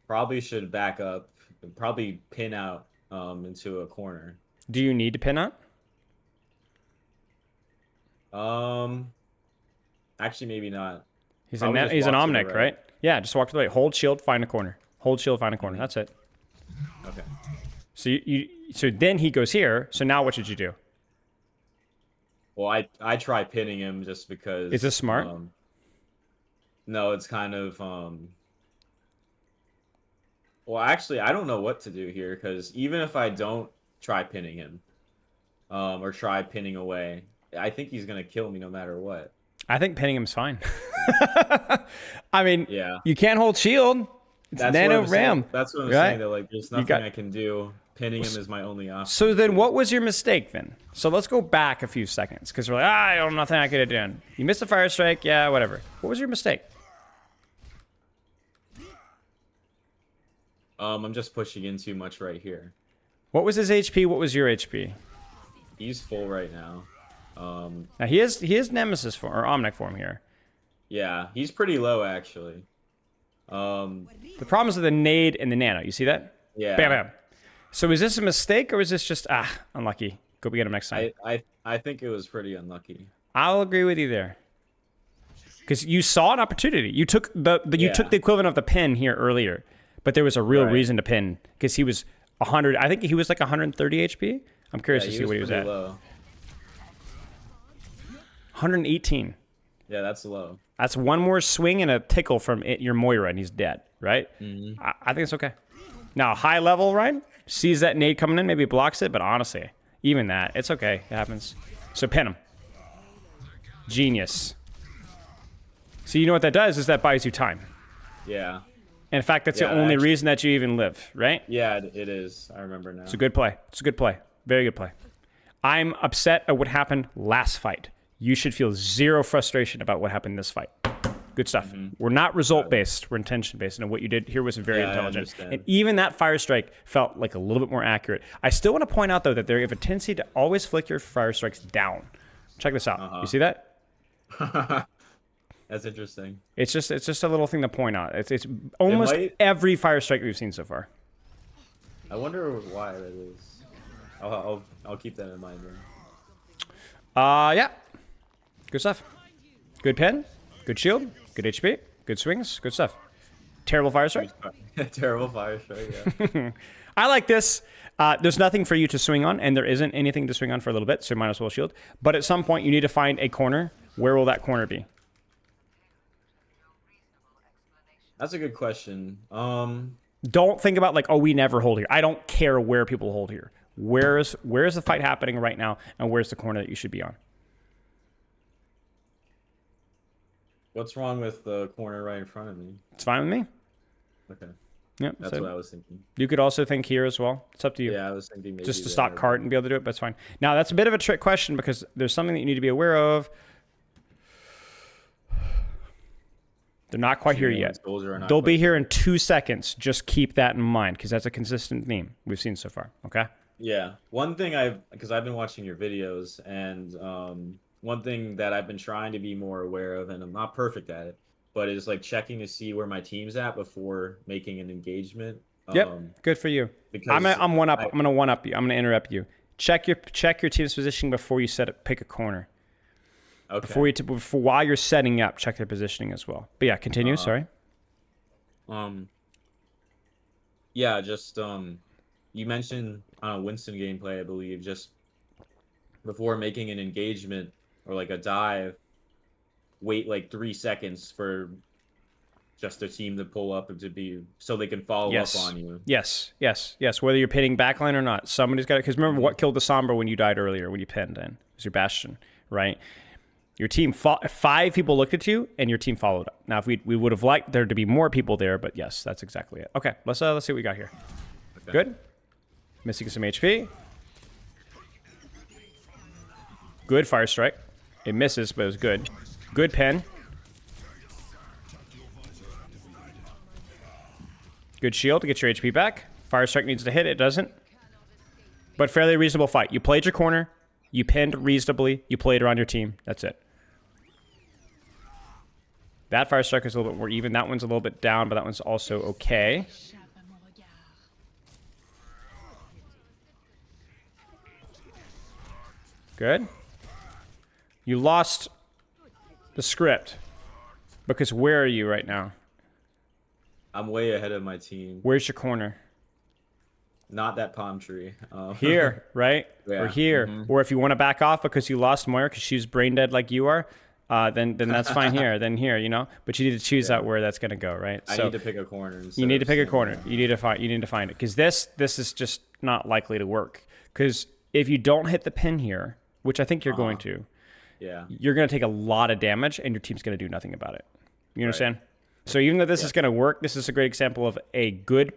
Probably should back up. Probably pin out into a corner. Do you need to pin out? Actually, maybe not. He's an Omnic, right? Yeah, just walk to the right. Hold shield, find a corner. Hold shield, find a corner. That's it. Okay. So so then he goes here. So now what should you do? Well, I try pinning him just because. Is this smart? No, it's kind of Well, actually, I don't know what to do here because even if I don't try pinning him, or try pinning away, I think he's gonna kill me no matter what. I think pinning him's fine. I mean, yeah, you can't hold shield. It's nano ram. That's what I'm saying. Though, like, there's nothing I can do. Pinning him is my only option. So then, what was your mistake then? So let's go back a few seconds because we're like, I don't nothing I could have done. You missed a fire strike, yeah, whatever. What was your mistake? I'm just pushing in too much right here. What was his HP? What was your HP? He's full right now. Now he is Nemesis form or Omnic form here. Yeah, he's pretty low actually. The problem is with the nade and the nano. You see that? Yeah. Bam, bam. So is this a mistake or is this just unlucky? Go get him next time. I think it was pretty unlucky. I'll agree with you there. Because you saw an opportunity. You took you took the equivalent of the pin here earlier, but there was a real reason to pin because he was 100. I think he was like 130 HP. I'm curious to see what he was at. Low. 118. Yeah, that's low. That's one more swing and a tickle from your Moira, and he's dead, right? Mm-hmm. I think it's okay. Now, high level, Ryan, sees that nade coming in, maybe blocks it, but honestly, even that, it's okay. It happens. So pin him. Genius. So you know what that does is that buys you time. Yeah. And in fact, that's the only reason that you even live, right? Yeah, it is. I remember now. It's a good play. It's a good play. Very good play. I'm upset at what happened last fight. You should feel zero frustration about what happened in this fight. Good stuff. Mm-hmm. We're not result-based. We're intention-based. And what you did here was very intelligent. And even that fire strike felt like a little bit more accurate. I still want to point out, though, that they have a tendency to always flick your fire strikes down. Check this out. You see that? That's interesting. It's just a little thing to point out. It's almost every fire strike we've seen so far. I wonder why that is. I'll keep that in mind then. Yeah. Good stuff. Good pen. Good shield. Good HP. Good swings. Good stuff. Terrible fire strike. Terrible fire strike, yeah. I like this. There's nothing for you to swing on, and there isn't anything to swing on for a little bit, so you might as well shield. But at some point, you need to find a corner. Where will that corner be? That's a good question. Don't think about like, oh, we never hold here. I don't care where people hold here. Where's the fight happening right now, and where's the corner that you should be on? What's wrong with the corner right in front of me? It's fine with me. Okay. Yep. That's what I was thinking. You could also think here as well. It's up to you. Yeah, I was thinking maybe just to stock cart and be able to do it, but it's fine. Now, that's a bit of a trick question because there's something that you need to be aware of. They're not quite here yet. They'll be here in 2 seconds. Just keep that in mind because that's a consistent theme we've seen so far. Okay? Yeah. One thing because I've been watching your videos, and one thing that I've been trying to be more aware of, and I'm not perfect at it, but is like checking to see where my team's at before making an engagement. Yep. Good for you. I'm gonna one up you. I'm gonna interrupt you. Check your team's positioning before you pick a corner. Okay. Before while you're setting up, check their positioning as well. But yeah, continue. Sorry. Yeah, just you mentioned on a Winston gameplay, I believe, just before making an engagement or like a dive, wait like 3 seconds for just a team to pull up and to be so they can follow up on you. Yes. Whether you're pinning backline or not, somebody's got it. Because remember what killed the Sombra when you died earlier when you pinned in? It was your Bastion, right? Your team, 5 people looked at you, and your team followed up. Now, if we would have liked there to be more people there, but yes, that's exactly it. Okay, let's see what we got here. Okay. Good. Missing some HP. Good fire strike. It misses, but it was good. Good pen. Good shield to get your HP back. Fire strike needs to hit. It doesn't. But fairly reasonable fight. You played your corner. You pinned reasonably. You played around your team. That's it. That fire strike is a little bit more even. That one's a little bit down, but that one's also okay. Good. You lost the script. Because where are you right now? I'm way ahead of my team. Where's your corner? Not that palm tree. Here, right? Yeah. Or here. Or if you want to back off because you lost Moira because she's brain dead like you are, then that's fine here. Then here, you know? But you need to choose out where that's going to go, right? I need to pick a corner. You need to pick a corner. You need to find it. Because this is just not likely to work. Because if you don't hit the pin here, which I think you're going to, you're going to take a lot of damage and your team's going to do nothing about it. You understand? So even though this is going to work, this is a great example of a good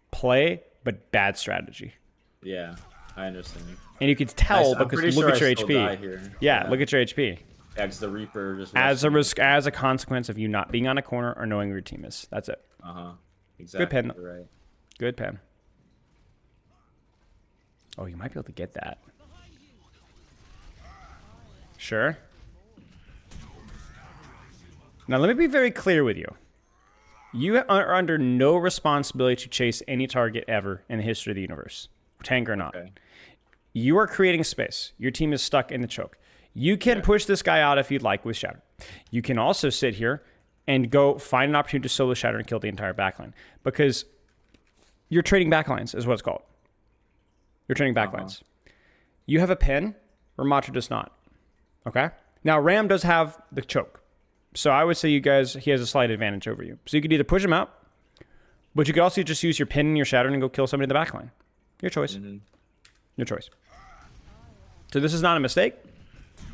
play, but bad strategy. Yeah, I understand. And you can tell because look at your HP. Yeah, look at your HP. Yeah, because the Reaper just as a consequence of you not being on a corner or knowing where your team is. That's it. Exactly. Good pen. Right. Good pen. Oh, you might be able to get that. Sure. Now let me be very clear with you. You are under no responsibility to chase any target ever in the history of the universe, tank or not. Okay. You are creating space. Your team is stuck in the choke. You can push this guy out if you'd like with Shatter. You can also sit here and go find an opportunity to solo Shatter and kill the entire backline because you're trading backlines is what it's called. You're trading backlines. You have a pin, Ramatra does not. Okay? Now, Ram does have the choke. So I would say he has a slight advantage over you. So you could either push him out, but you could also just use your pin and your shatter and go kill somebody in the backline. Your choice. Your choice. So this is not a mistake,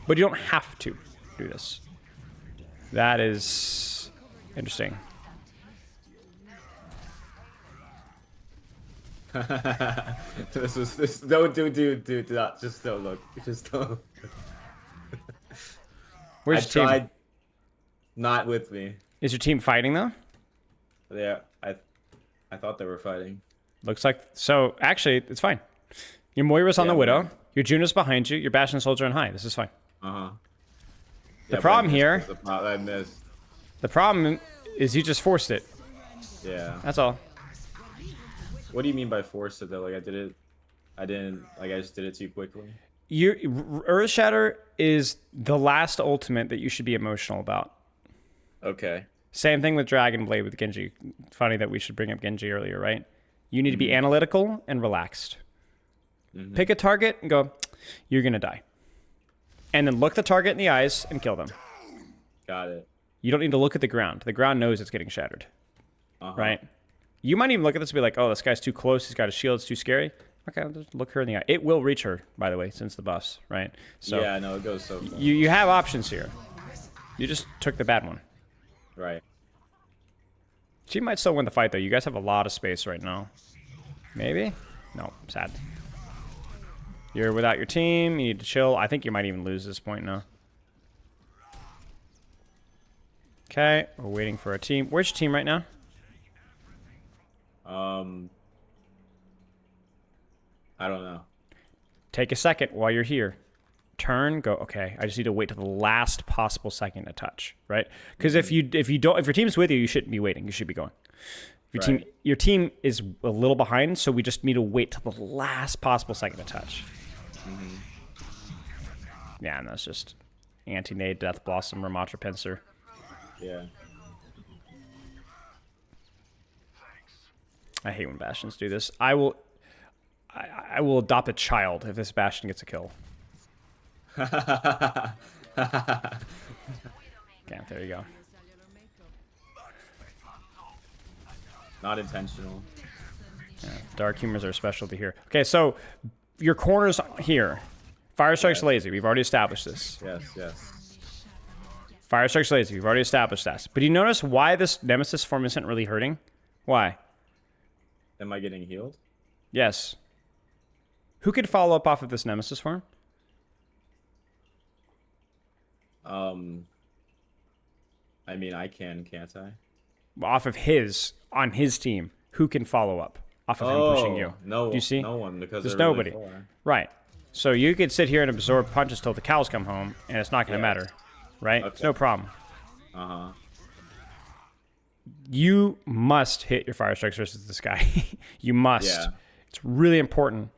but you don't have to do this. That is interesting. Don't just don't look. Just don't. Where's your team? Not with me. Is your team fighting though? Yeah, I thought they were fighting. Looks like so. Actually, it's fine. Your Moira's on the Widow. Your Juno's behind you. Your Bastion Soldier on high. This is fine. The problem here. I missed. The problem is you just forced it. Yeah. That's all. What do you mean by force it though? Like I did it. I didn't. Like I just did it too quickly. Earth Shatter is the last ultimate that you should be emotional about. Okay. Same thing with Dragon Blade with Genji. Funny that we should bring up Genji earlier, right? You need to be analytical and relaxed. Pick a target and go, you're going to die. And then look the target in the eyes and kill them. Got it. You don't need to look at the ground. The ground knows it's getting shattered. Right? You might even look at this and be like, oh, this guy's too close. He's got a shield. It's too scary. Okay, I'll just look her in the eye. It will reach her, by the way, since the buffs, right? So yeah, no, it goes so far. You have options here. You just took the bad one. Right. She might still win the fight, though. You guys have a lot of space right now. Maybe? No, sad. You're without your team. You need to chill. I think you might even lose this point now. Okay, we're waiting for a team. Where's your team right now? I don't know. Take a second while you're here. Turn, go. Okay, I just need to wait till the last possible second to touch, right? Because if your team's with you, you shouldn't be waiting. You should be going. Your team is a little behind, so we just need to wait till the last possible second to touch. Yeah, and that's just anti-nade, Death Blossom, Ramatra Pincer. Yeah. I hate when Bastions do this. I will adopt a child if this Bastion gets a kill. Okay, there you go. Not intentional. Yeah, dark humors are a specialty here. Okay, so your corner's here. Fire Strike's lazy. We've already established this. Yes. Fire Strike's lazy. We've already established that. But you notice why this Nemesis form isn't really hurting? Why? Am I getting healed? Yes. Who could follow up off of this Nemesis form? I mean, I can, can't I? Off of on his team. Who can follow up off of him pushing you? No, do you see? No one, because there's they're nobody. Really far. Right. So you could sit here and absorb punches till the cows come home, and it's not going to matter. Right? Okay. It's no problem. Uh-huh. You must hit your fire strikes versus this guy. You must. Yeah. It's really important.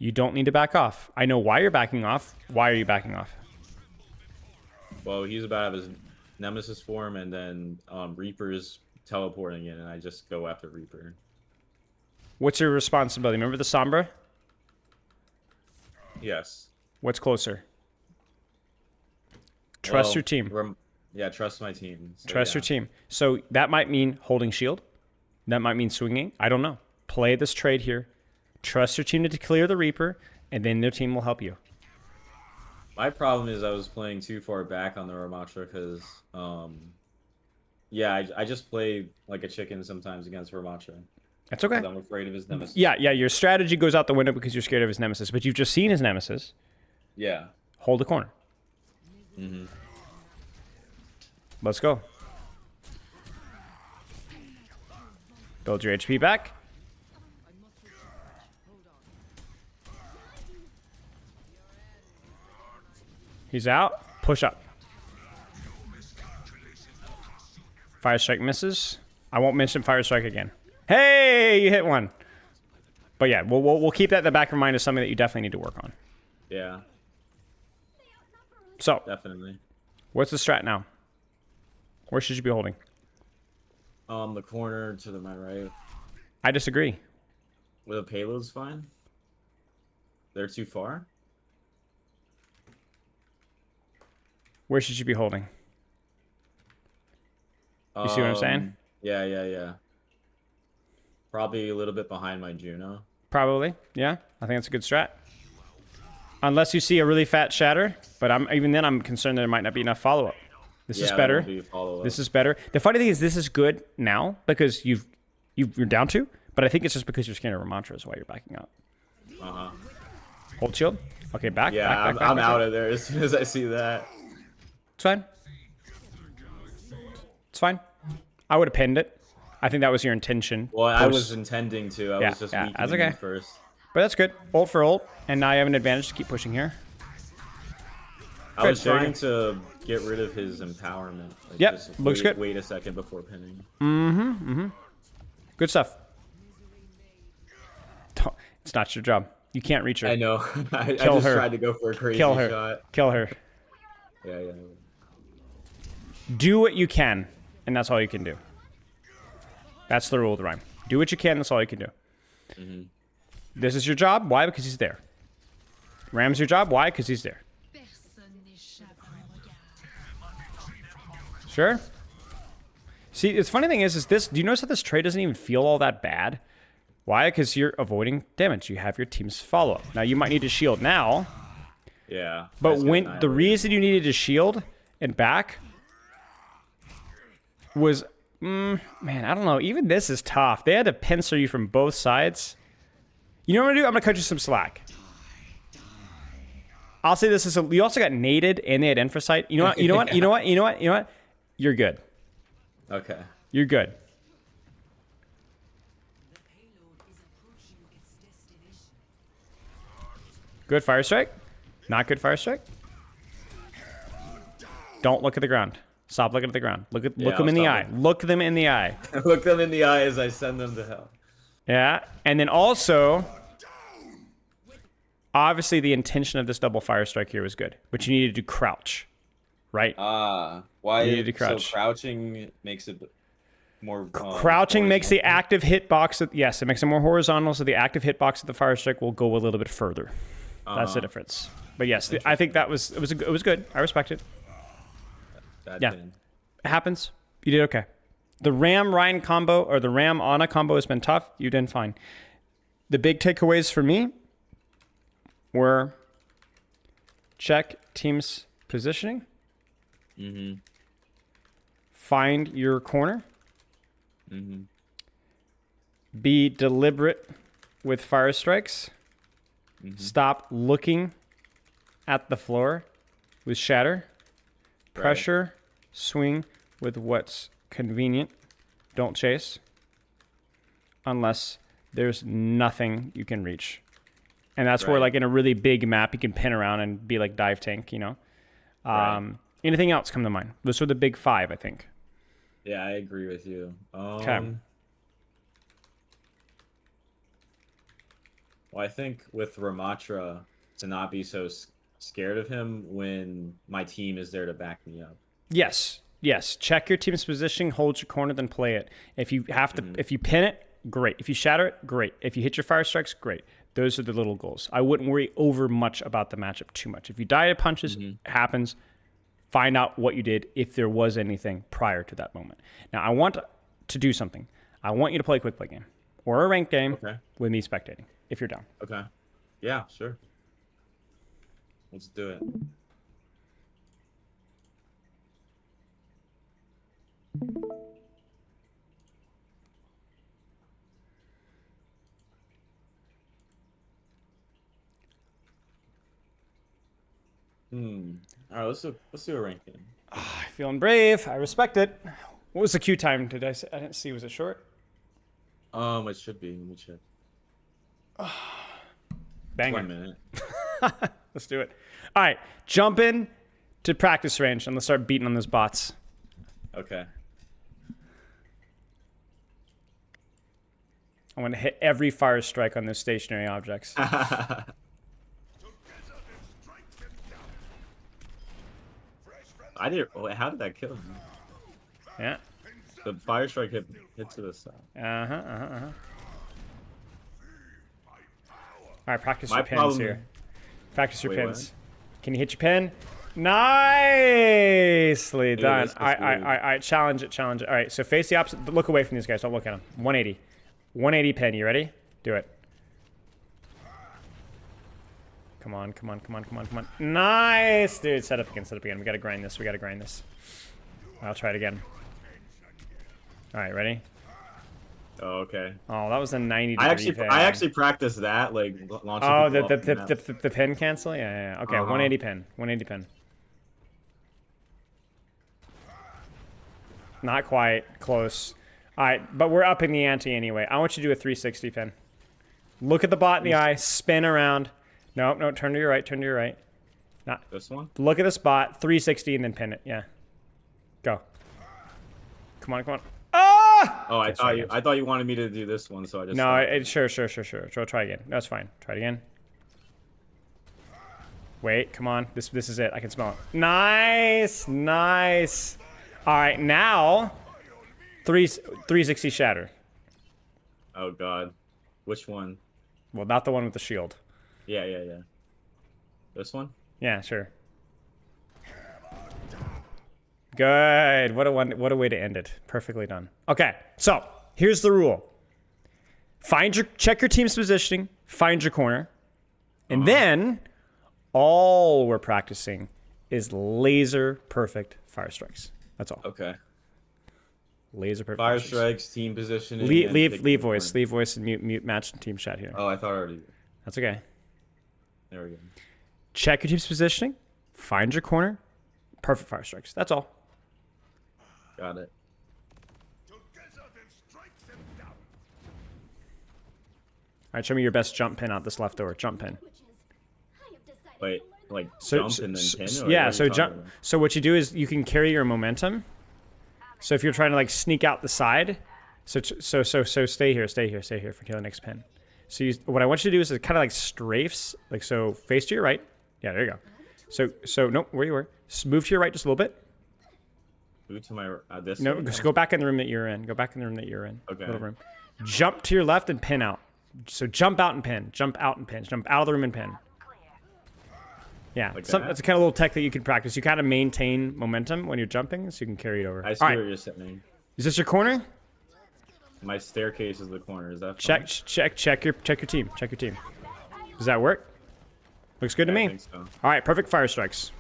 You don't need to back off. I know why you're backing off. Why are you backing off? Well, he's about to have his Nemesis form, and then Reaper's teleporting in, and I just go after Reaper. What's your responsibility? Remember the Sombra? Yes. What's closer? Trust your team. Yeah, trust my team. So Trust your team. So that might mean holding shield. That might mean swinging. I don't know. Play this trade here. Trust your team to clear the Reaper, and then their team will help you. My problem is I was playing too far back on the Ramatra because, yeah, I just play like a chicken sometimes against Ramatra. That's okay. I'm afraid of his Nemesis. Yeah, your strategy goes out the window because you're scared of his Nemesis, but you've just seen his Nemesis. Yeah. Hold the corner. Let's go. Build your HP back. He's out. Push up. Fire Strike misses. I won't mention Fire Strike again. Hey, you hit one. But yeah, we'll keep that in the back of your mind as something that you definitely need to work on. Yeah. So, Definitely. What's the strat now? Where should you be holding? The corner to my right. I disagree. With a payload's fine. They're too far. Where should you be holding? You see what I'm saying? Yeah. Probably a little bit behind my Juno. Probably, yeah. I think that's a good strat. Unless you see a really fat shatter, but even then I'm concerned that there might not be enough follow-up. This is better. This is better. The funny thing is this is good now because you're down 2, but I think it's just because you're scared of Ramatra is why you're backing up. Hold shield. Okay, back. Yeah, back, I'm out of there as soon as I see that. It's fine. It's fine. I would have pinned it. I think that was your intention. Well, I was intending to. I was just weakening him first. But that's good. Ult for ult, and now you have an advantage to keep pushing here. I Good, was there you trying go. to get rid of his empowerment. Like, Yep, just looks good. Wait a second before pinning. Good stuff. It's not your job. You can't reach her. I know. I Kill just her. tried to go for a crazy Kill her. shot. Kill her. Yeah, yeah. Do what you can, and that's all you can do. That's the rule of the rhyme. Do what you can, that's all you can do. This is your job. Why? Because he's there. Ram's your job. Why? Because he's there. Sure. See, the funny thing is this. Do you notice that this trade doesn't even feel all that bad? Why? Because you're avoiding damage. You have your team's follow-up. Now, you might need to shield now. Yeah. But when the reason you needed to shield and back was, man, I don't know. Even this is tough. They had to pincer you from both sides. You know what I'm gonna do? I'm gonna cut you some slack. I'll say this is you also got naded and they had Infrasight. You know what? You know what? You know what? You know what? You know what? You're good. Okay. You're good. Good fire strike. Not good fire strike. Don't look at the ground. Stop looking at the ground. Look them in the eye. Look them in the eye. Look them in the eye as I send them to hell. Yeah. And then also, obviously the intention of this double fire strike here was good, but you needed to crouch, right? Why? You needed to crouch. So crouching makes it more. Crouching makes the active hitbox. Yes, it makes it more horizontal, so the active hitbox of the fire strike will go a little bit further. That's the difference. But yes, I think it was good. I respect it. Yeah, it happens. You did okay. The Ram Ryan combo or the Ram Ana combo has been tough. You did fine. The big takeaways for me were check team's positioning. Find your corner. Be deliberate with fire strikes. Stop looking at the floor with shatter. Pressure, swing with what's convenient. Don't chase unless there's nothing you can reach. And that's where, like, in a really big map, you can pin around and be like dive tank, you know? Anything else come to mind? Those are the big five, I think. Yeah, I agree with you. Okay. Well, I think with Ramatra, to not be so scared of him when my team is there to back me up. Yes. Check your team's positioning, hold your corner, then play it. If you have to, if you pin it, great. If you shatter it, great. If you hit your fire strikes, great. Those are the little goals. I wouldn't worry over much about the matchup too much. If you die to punches, it happens. Find out what you did if there was anything prior to that moment. Now, I want to do something. I want you to play a quick play game or a ranked game with me spectating, if you're down. Okay. Yeah, sure. Let's do it. All right, let's do a ranking. Feeling brave. I respect it. What was the queue time? I didn't see. Was it short? It should be. Let me check. Banger. 1 minute. Let's do it. All right, jump in to practice range and let's start beating on those bots. Okay. I want to hit every fire strike on those stationary objects. I did. How did that kill him? Yeah. The fire strike hit to the side. All right, practice your pins here. Practice your pins. What? Can you hit your pin? Nicely done. All right, challenge it. All right, so face the opposite. Look away from these guys. Don't look at them. 180. 180 pin. You ready? Do it. Come on. Nice, dude. Set up again. We gotta grind this. I'll try it again. All right, ready? Oh, okay. Oh, that was a 90 degree pin. I actually practiced that, like launching. Oh, the pin cancel? Yeah. Okay, 180 pin. 180 pin. Not quite. Close. All right, but we're upping the ante anyway. I want you to do a 360 pin. Look at the bot in the eye. Spin around. No, turn to your right. Not, This one? look at the spot, 360, and then pin it. Yeah. Go. Come on, come on. Ah! Oh, Okay, sorry, I thought you wanted me to do this one, so I just. No, stopped. sure. So try again. That's fine. Try it again. Wait, come on. This is it. I can smell it. Nice, nice. All right, now 360 shatter. Oh God, which one? Well, not the one with the shield. Yeah. This one? Yeah, sure. Good. What a way to end it. Perfectly done. Okay, so here's the rule. Check your team's positioning, find your corner, and then all we're practicing is laser perfect fire strikes. That's all. Okay. Laser perfect Fire strikes. strikes, team positioning. Leave voice, and mute match and team chat here. Oh, I thought I already. That's okay. There we go. Check your team's positioning, find your corner, perfect fire strikes. That's all. Got it. All right, show me your best jump pin out this left door. Jump pin. Wait, like jump and then pin? Or Yeah, what are so you jump. talking about? So what you do is you can carry your momentum. So if you're trying to like sneak out the side, so stay here for the next pin. So what I want you to do is kind of like strafes, like so, face to your right. Yeah, there you go. So no, where you were. Move to your right just a little bit. Move to my this. No, way? just go back in the room that you're in. Go back in the room that you're in. Okay. Little room. Jump to your left and pin out. So jump out and pin. Jump out and pin. Jump out of the room and pin. Yeah, Like that's that? the kind of little tech that you can practice. You kind of maintain momentum when you're jumping, so you can carry it over. I see All where right, you're sitting. is this your corner? My staircase is the corner. Is that Check your team. Check your team. Does that work? Looks good to I me. think so. All right, perfect fire strikes.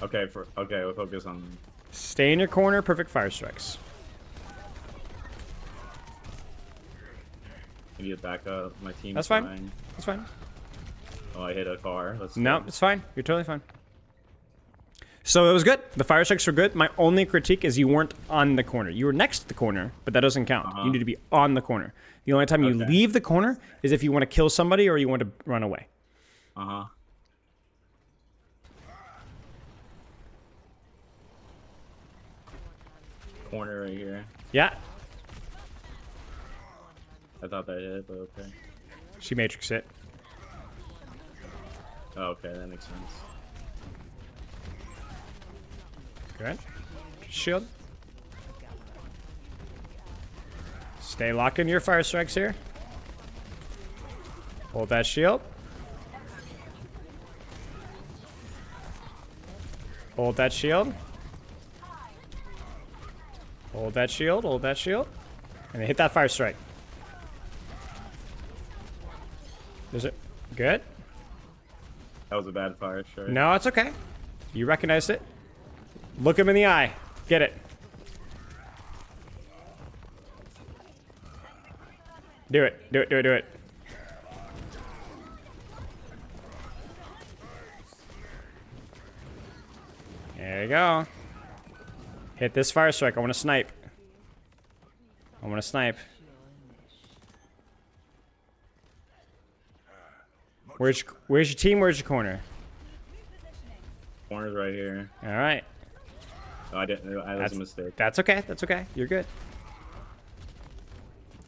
Okay, we'll focus on. Stay in your corner. Perfect fire strikes. I need to back up. My team's That's fine. fine. That's fine. Oh, I hit a car. Let's No, go. it's fine. You're totally fine. So it was good. The fire strikes were good. My only critique is you weren't on the corner. You were next to the corner, but that doesn't count. You need to be on the corner. The only time you Okay. leave the corner is if you want to kill somebody or you want to run away. Uh-huh. Corner right here. Yeah, I thought that hit, but okay. she matrix it. Oh, okay, that makes sense. Good. Shield. Stay locked into your fire strikes here. Hold that shield. Hold that shield. Hold that shield. Hold that shield. And then hit that fire strike. Is it good? That was a bad fire strike. No, it's okay. You recognized it. Look him in the eye. Get it. Do it. Do it. Do it. Do it. There you go. Hit this fire strike. I want to snipe. I want to snipe. Where's your team? Where's your corner? Corner's right here. All right. Oh, I didn't. That was a mistake. That's okay. That's okay. You're good.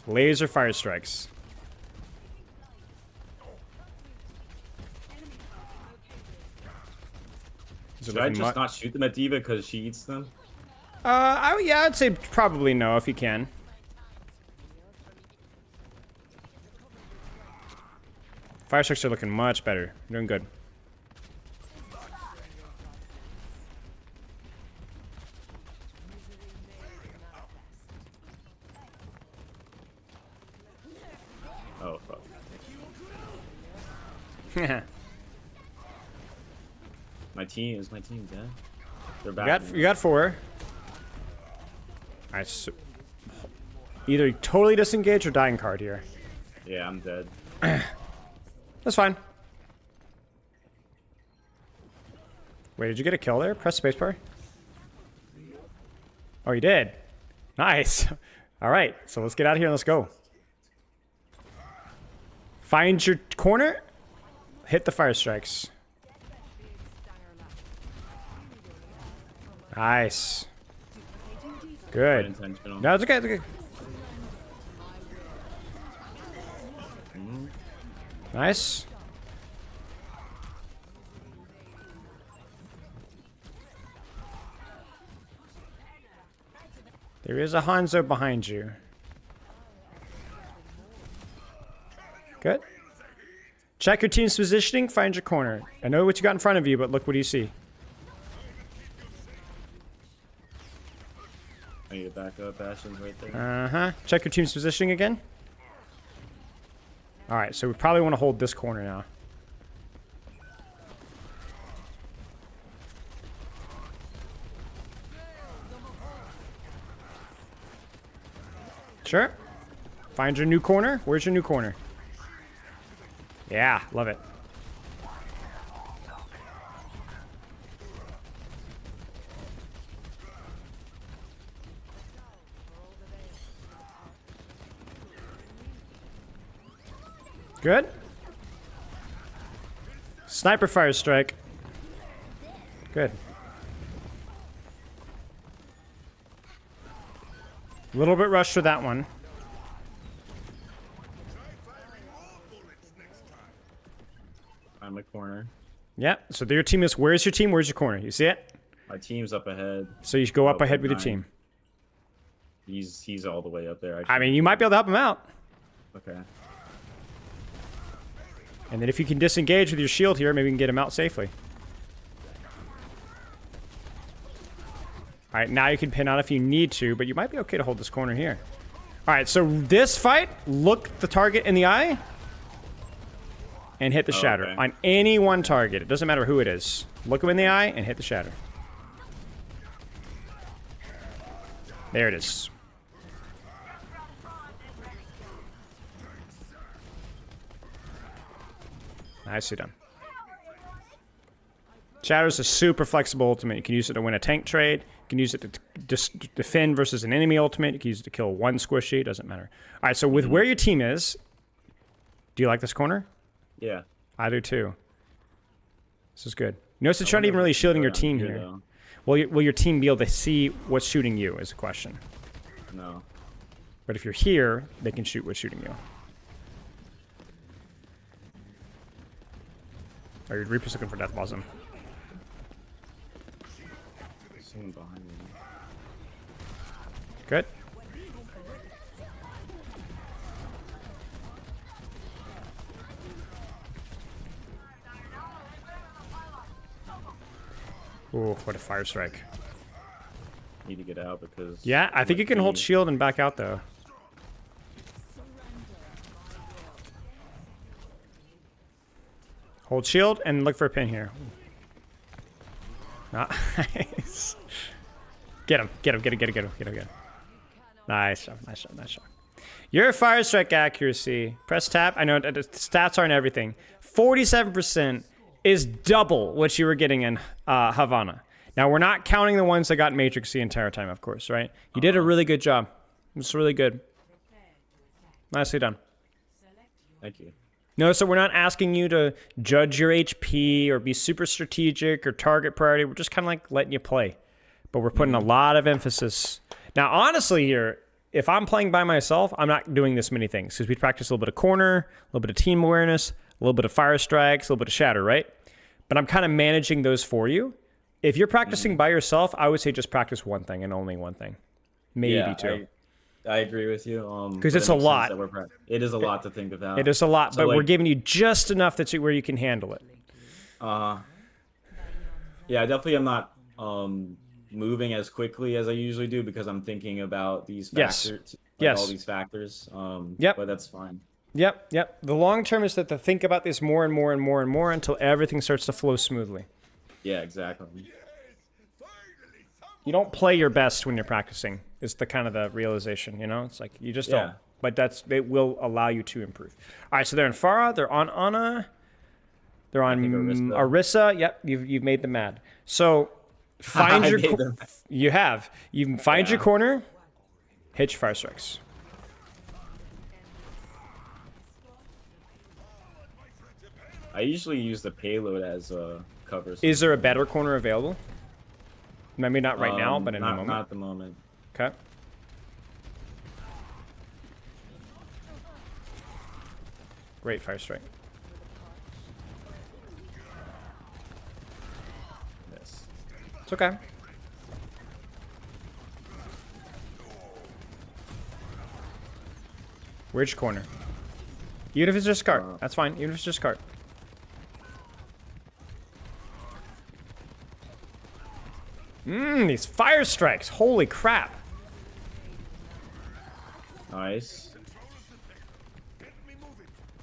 Laser fire strikes. Is it Should I looking just not shoot them at Diva because she eats them? yeah, I'd say probably no if you can. Fire strikes are looking much better. You're doing good. Oh, fuck. My team dead? They're back. You got 4. Alright, so either totally disengage or dying card here. Yeah, I'm dead. That's fine. Wait, did you get a kill there? Press spacebar. Oh, you did. Nice. All right, so let's get out of here and let's go. Find your corner. Hit the fire strikes. Nice. Quite Good. intentional. No, it's okay. It's okay. Nice. There is a Hanzo behind you. Good. Check your team's positioning, find your corner. I know what you got in front of you, but look what you see. I need to back up. Bastion's right there. Uh-huh. Check your team's positioning again. Alright, so we probably want to hold this corner now. Sure. Find your new corner. Where's your new corner? Yeah, love it. Good. Sniper fire strike. Good. A little bit rushed for that one. I'm a corner. Yeah, so your team is... Where's your team? Where's your corner? You see it? My team's up ahead. So you should go up ahead with your 9. team. He's all the way up there. I mean, you might be able to help him out. Okay. And then if you can disengage with your shield here, maybe we can get him out safely. Alright, now you can pin out if you need to, but you might be okay to hold this corner here. Alright, so this fight, look the target in the eye and hit the shatter. Okay. On any one target. It doesn't matter who it is. Look him in the eye and hit the shatter. There it is. Nicely done. Shatter's a super flexible ultimate. You can use it to win a tank trade. You can use it to just defend versus an enemy ultimate. You can use it to kill one squishy. Doesn't matter. All right, so with where your team is, do you like this corner? Yeah. I do too. This is good. Notice that you're not even really shielding your team here. Will your team be able to see what's shooting you is the question. No. But if you're here, they can shoot what's shooting you. Or your Reaper's looking for Death Blossom. Someone behind me. Good. Ooh, what a fire strike. Need to get out because... Yeah, I think you can hold shield and back out, though. Hold shield and look for a pin here. Nice. Get him. Get him. Get him. Get him. Get him. Get him. Get him. Nice job. Nice job. Nice job. Your fire strike accuracy. Press tab. I know the stats aren't everything. 47% is double what you were getting in Havana. Now, we're not counting the ones that got Matrix the entire time, of course, right? You did a really good job. It's really good. Nicely done. Thank you. No, so we're not asking you to judge your HP or be super strategic or target priority. We're just kind of like letting you play. But we're putting a lot of emphasis. Now, honestly here, if I'm playing by myself, I'm not doing this many things. Because we practice a little bit of corner, a little bit of team awareness, a little bit of fire strikes, a little bit of shatter, right? But I'm kind of managing those for you. If you're practicing by yourself, I would say just practice one thing and only one thing. Maybe two. I agree with you. Because it's a lot. It is a lot to think about. It is a lot, So, but like, we're giving you just enough where you can handle it. Yeah, definitely I'm not moving as quickly as I usually do because I'm thinking about these factors. Yes. All these factors. Yep. But that's fine. Yep, yep. The long term is to think about this more and more and more and more until everything starts to flow smoothly. Yeah, exactly. You don't play your best when you're practicing. Is the kind of the realization, you know? It's like you just don't. But it will allow you to improve. All right, so they're in Farah, they're on Ana, they're on Orisa. Yep, you've made them mad. So find your you find your corner, hit your fire strikes. I usually use the payload as a cover. Is there a better corner available? Maybe not right now, but in a not, moment. Not at the moment. Okay. Great fire strike. Yes. It's okay. Which corner? Even if it's just cart, that's fine. Even if it's just cart. These fire strikes. Holy crap. Nice.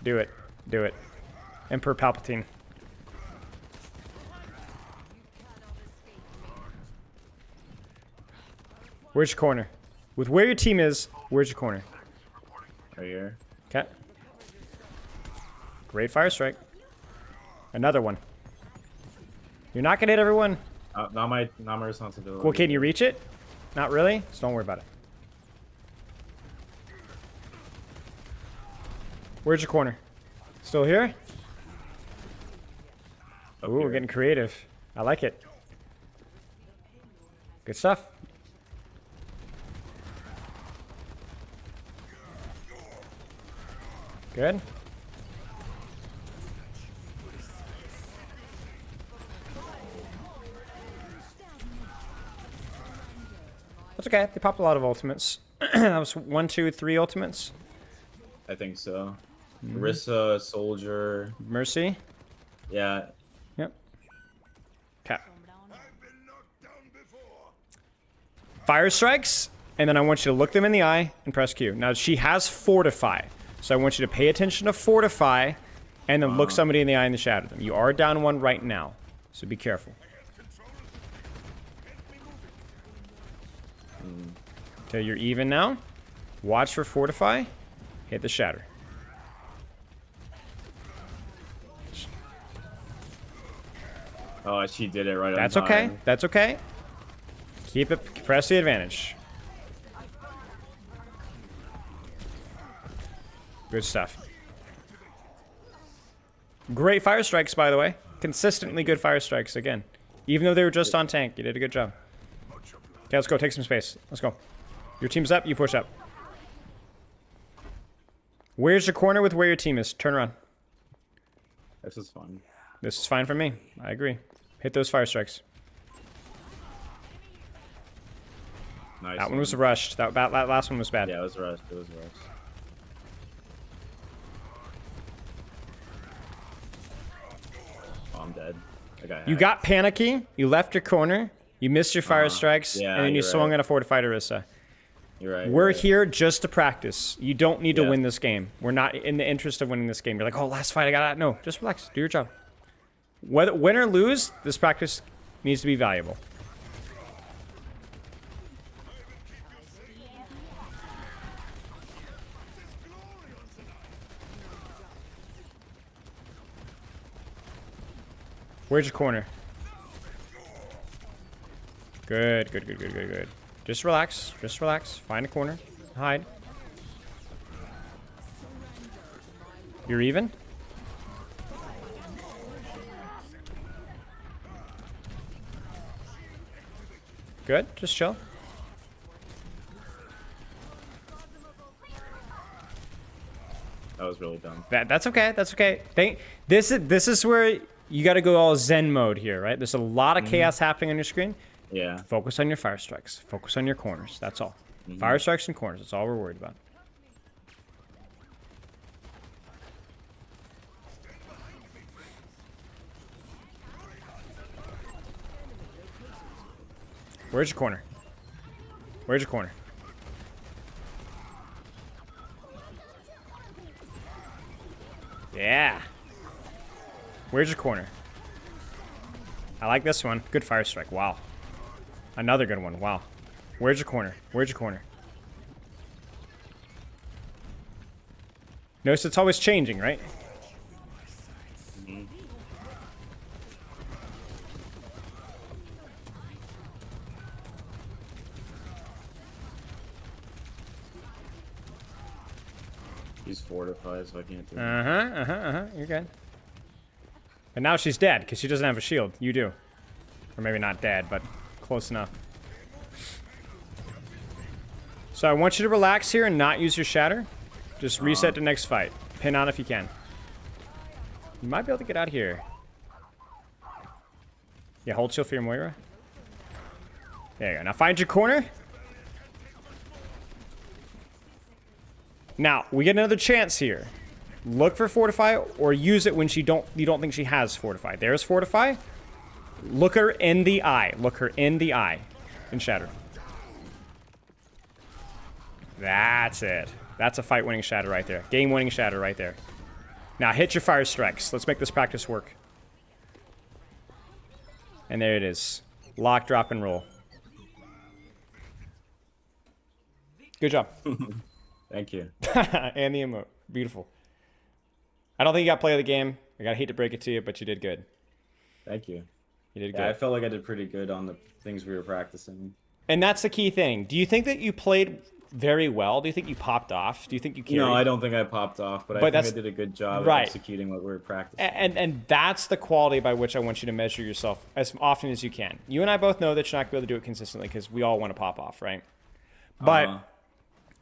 Do it. Do it. Emperor Palpatine. Where's your corner? With where your team is, where's your corner? Right here. Okay. Great fire strike. Another one. You're not gonna hit everyone. Not my responsibility. Well, can you reach it? Not really? So don't worry about it. Where's your corner? Still here? Ooh, we're getting creative. I like it. Good stuff. Good. That's okay. They popped a lot of ultimates. That was 1, 2, 3 ultimates. I think so. Rissa, Soldier. Mercy. Yeah. Yep. Okay. Fire strikes, and then I want you to look them in the eye and press Q. Now, she has Fortify, so I want you to pay attention to Fortify, and then look somebody in the eye and shadow them. You are down 1 right now, so be careful. Till you're even now. Watch for Fortify. Hit the shatter. Oh, she did it right. That's on okay. time. That's okay. Keep it. Press the advantage. Good stuff. Great fire strikes, by the way. Consistently good fire strikes again. Even though they were just on tank, you did a good job. Okay, let's go. Take some space. Let's go. Your team's up. You push up. Where's your corner with where your team is? Turn around. This is fun. This is fine for me. I agree. Hit those fire strikes. Nice. That one was rushed. That last one was bad. Yeah, it was rushed. It was rushed. Oh, I'm dead. You got panicky. You left your corner. You missed your fire strikes. Yeah, and then you you're swung right. at a fortified Orisa. You're right. We're you're right. here just to practice. You don't need to Yeah. win this game. We're not in the interest of winning this game. You're like, oh, last fight I got. No, just relax. Do your job. Whether win or lose, this practice needs to be valuable. Where's your corner? Good, good, good, good, good, good. Just relax. Just relax. Find a corner. Hide. You're even? Good. Just chill. That was really dumb. That's okay. That's okay. This is where you got to go all Zen mode here, right? There's a lot of chaos happening on your screen. Yeah. Focus on your fire strikes. Focus on your corners. That's all. Fire strikes and corners. That's all we're worried about. Where's your corner? Where's your corner? Yeah. Where's your corner? I like this one. Good fire strike. Wow. Another good one. Wow. Where's your corner? Where's your corner? Notice it's always changing, right? He's fortified, so I can't do it. You're good. And now she's dead because she doesn't have a shield. You do. Or maybe not dead, but Close enough. So I want you to relax here and not use your shatter. Just reset to next fight. Pin on if you can. You might be able to get out here. Yeah, hold shield for your Moira. There you go. Now find your corner. Now, we get another chance here. Look for Fortify or use it when you don't think she has Fortify. There's Fortify. Look her in the eye. Look her in the eye. And shatter. That's it. That's a fight-winning shatter right there. Game-winning shatter right there. Now hit your fire strikes. Let's make this practice work. And there it is. Lock, drop, and roll. Good job. Thank you. And the emote. Beautiful. I don't think you got play of the game. I gotta hate to break it to you, but you did good. Thank you. You did Yeah, good. I felt like I did pretty good on the things we were practicing. And that's the key thing. Do you think that you played very well? Do you think you popped off? Do you think you carried? No, I don't think I popped off, but I think I did a good job of executing what we were practicing. And that's the quality by which I want you to measure yourself as often as you can. You and I both know that you're not going to be able to do it consistently because we all want to pop off, right? But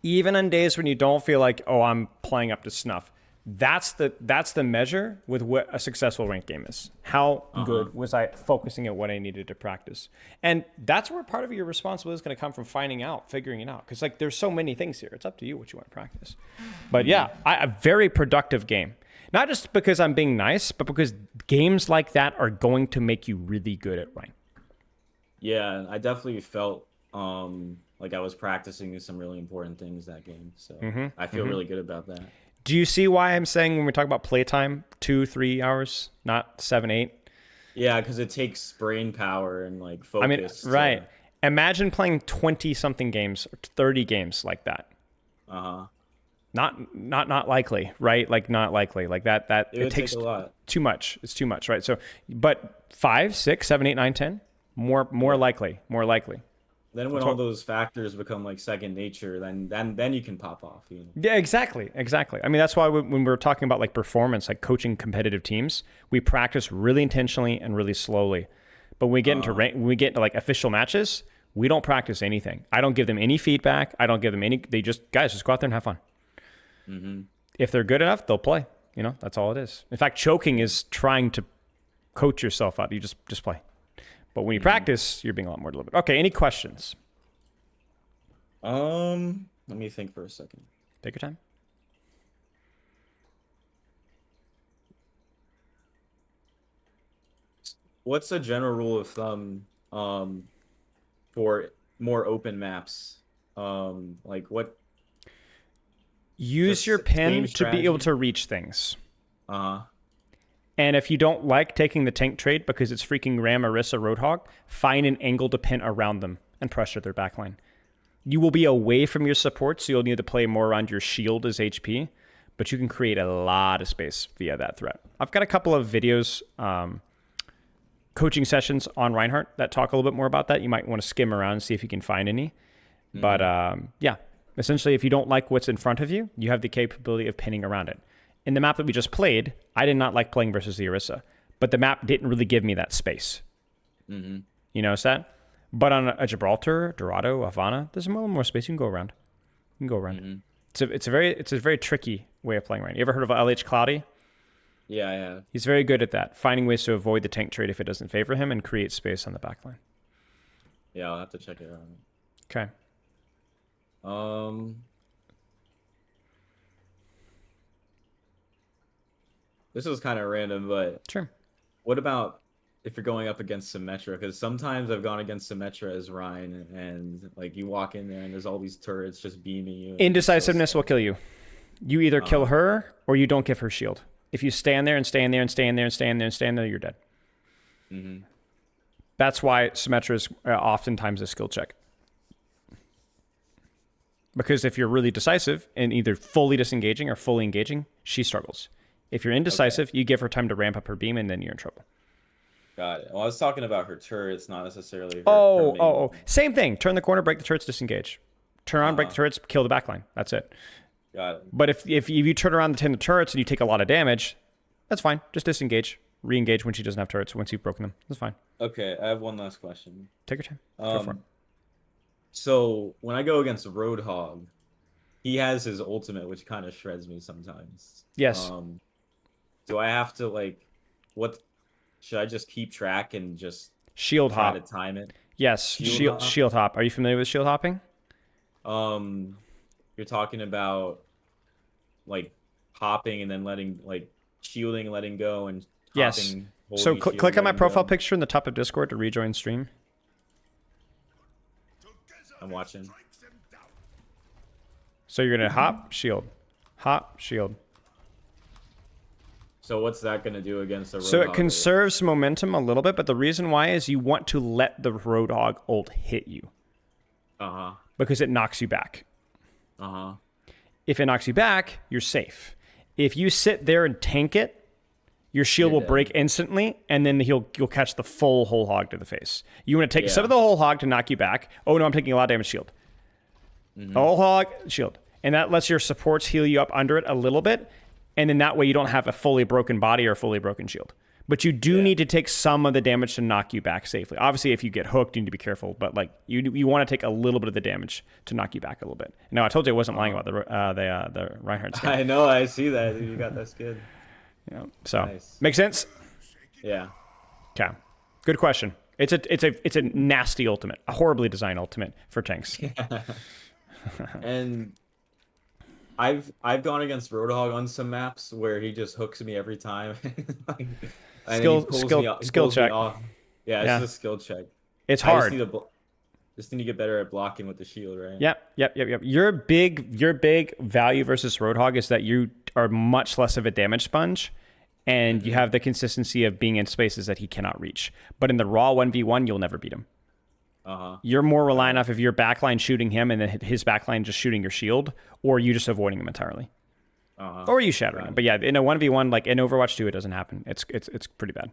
even on days when you don't feel like, oh, I'm playing up to snuff, that's the measure with what a successful ranked game is. How good was I focusing at what I needed to practice? And that's where part of your responsibility is going to come from figuring it out. Because like there's so many things here. It's up to you what you want to practice. But yeah, a very productive game. Not just because I'm being nice, but because games like that are going to make you really good at Rhine. Yeah, I definitely felt like I was practicing some really important things that game. So I feel really good about that. Do you see why I'm saying when we talk about playtime, 2-3 hours, not 7-8? Yeah, because it takes brain power and like focus. I mean, right. Imagine playing 20-something games, or 30 games like that. Not likely, right? Like not likely. Like that it takes a lot. Too much. It's too much, right? So, but 5, 6, 7, 8, 9, 10, more likely. Then when all those factors become like second nature, then you can pop off. You know? Yeah, exactly. I mean, that's why when we're talking about like performance, like coaching competitive teams, we practice really intentionally and really slowly. But when we get into like official matches, we don't practice anything. I don't give them any feedback. I don't give them any. They just go out there and have fun. If they're good enough, they'll play. You know, that's all it is. In fact, choking is trying to coach yourself out. You just play. But when you practice, you're being a lot more deliberate. Okay, any questions? Let me think for a second. Take your time. What's a general rule of thumb for more open maps? Like what? Use your pin to be able to reach things. And if you don't like taking the tank trade because it's freaking Ram, Orisa, Roadhog, find an angle to pin around them and pressure their backline. You will be away from your support, so you'll need to play more around your shield as HP, but you can create a lot of space via that threat. I've got a couple of videos, coaching sessions on Reinhardt that talk a little bit more about that. You might want to skim around and see if you can find any. But yeah, essentially, if you don't like what's in front of you, you have the capability of pinning around it. In the map that we just played, I did not like playing versus the Orisa, but the map didn't really give me that space. You notice that? But on a Gibraltar, Dorado, Havana, there's a little more space. You can go around. It's a very tricky way of playing. Right? You ever heard of LH Cloudy? Yeah, I have. He's very good at that, finding ways to avoid the tank trade if it doesn't favor him and create space on the backline. Yeah, I'll have to check it out. Okay. This was kind of random, but Sure. What about if you're going up against Symmetra? Because sometimes I've gone against Symmetra as Ryan, and like you walk in there and there's all these turrets just beaming you. Indecisiveness will kill you. You either kill her or you don't give her shield. If you stand there and stand there and stand there and stand there and stand there, you're dead. That's why Symmetra is oftentimes a skill check. Because if you're really decisive and either fully disengaging or fully engaging, she struggles. If you're indecisive, you give her time to ramp up her beam, and then you're in trouble. Got it. Well, I was talking about her turrets, not necessarily her main. Same thing. Turn the corner, break the turrets, disengage. Turn on, break the turrets, kill the backline. That's it. Got it. But if you turn around the 10 turrets and you take a lot of damage, that's fine. Just disengage. re-engage when she doesn't have turrets, once you've broken them. That's fine. Okay, I have one last question. Take your time. Go for it. So when I go against Roadhog, he has his ultimate, which kind of shreds me sometimes. Yes. Do I have to like, what should I just keep track and just Shield try hop. to time it? Yes. Shield hop. Are you familiar with shield hopping? You're talking about like hopping and then letting like shielding, letting go, and yes. hopping, So holding, click on my letting profile go. picture in the top of Discord to rejoin stream. I'm watching. So you're gonna hop, shield, hop, shield. So what's that gonna do against the Roadhog? So it conserves momentum a little bit, but the reason why is you want to let the Roadhog ult hit you. Uh-huh. Because it knocks you back. Uh-huh. If it knocks you back, you're safe. If you sit there and tank it, your shield will break instantly, and then you'll catch the full whole hog to the face. You want to take some of the whole hog to knock you back. Oh no, I'm taking a lot of damage. Shield. Whole hog, shield. And that lets your supports heal you up under it a little bit, and then that way you don't have a fully broken body or fully broken shield. But you do need to take some of the damage to knock you back safely. Obviously, if you get hooked, you need to be careful. But like you want to take a little bit of the damage to knock you back a little bit. Now, I told you I wasn't lying about the Reinhardt skin. I know, I see that. You got that skin. Yeah. So Nice. make sense? Yeah. Okay. Good question. It's a nasty ultimate, a horribly designed ultimate for tanks. And I've gone against Roadhog on some maps where he just hooks me every time. Like, and Skill he pulls check. me off. Yeah, it's just a skill check. It's I hard. just need to get better at blocking with the shield, right? Yep. Your big value versus Roadhog is that you are much less of a damage sponge, and you have the consistency of being in spaces that he cannot reach. But in the raw 1v1, you'll never beat him. You're more reliant off of your backline shooting him and then his backline just shooting your shield, or you just avoiding him entirely. Or you shattering him. But yeah, in a 1v1, like in Overwatch 2, it doesn't happen. It's pretty bad.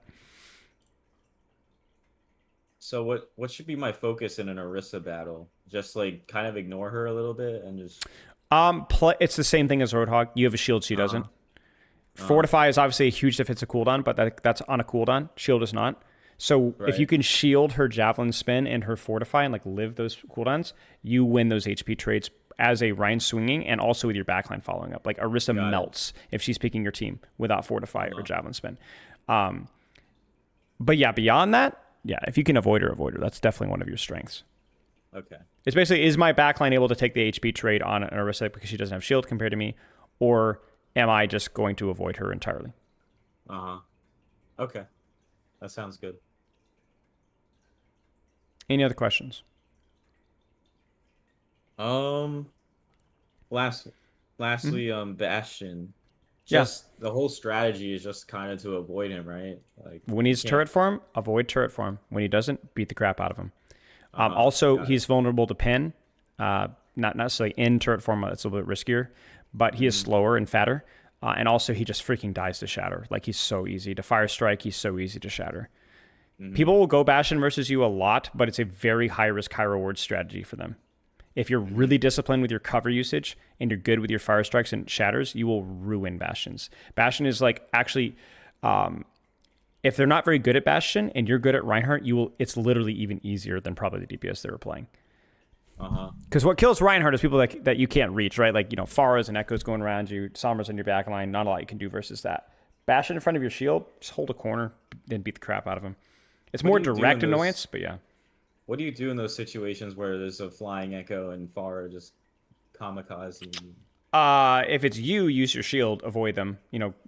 So what should be my focus in an Orisa battle? Just like kind of ignore her a little bit and just It's the same thing as Roadhog. You have a shield, she doesn't. Fortify is obviously a huge defensive cooldown, but that's on a cooldown. Shield is not. So if you can shield her Javelin spin and her Fortify and like live those cooldowns, you win those HP trades as a Rein swinging and also with your backline following up. Like Orisa melts if she's picking your team without Fortify or Javelin spin. But yeah, beyond that, yeah, if you can avoid her, that's definitely one of your strengths. Okay. It's basically, is my backline able to take the HP trade on an Orisa because she doesn't have shield compared to me, or am I just going to avoid her entirely? Okay. That sounds good. Any other questions? Lastly, Bastion. The whole strategy is just kind of to avoid him, right? Like when he's turret form, avoid turret form. When he doesn't, beat the crap out of him. Also, he's vulnerable to pin. Not necessarily in turret form, it's a little bit riskier, but he is slower and fatter. And also, he just freaking dies to shatter. Like, he's so easy to fire strike. He's so easy to shatter. People will go Bastion versus you a lot, but it's a very high risk, high reward strategy for them. If you're really disciplined with your cover usage and you're good with your fire strikes and shatters, you will ruin Bastions. Bastion is like actually, if they're not very good at Bastion and you're good at Reinhardt, it's literally even easier than probably the DPS they were playing. Because what kills Reinhardt is people that you can't reach, right? Like, Pharahs and Echoes going around you, Sombras on your back line, not a lot you can do versus that. Bastion in front of your shield, just hold a corner, then beat the crap out of him. It's more direct annoyance, but yeah. What do you do in those situations where there's a flying Echo and Pharah just kamikaze? If it's you, use your shield, avoid them,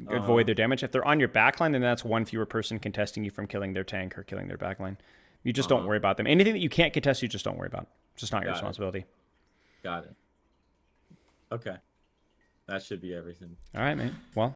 avoid their damage. If they're on your backline, then that's one fewer person contesting you from killing their tank or killing their backline. You just don't worry about them. Anything that you can't contest, you just don't worry about. It's just not your responsibility. Got it. Okay. That should be everything. All right, mate. Well,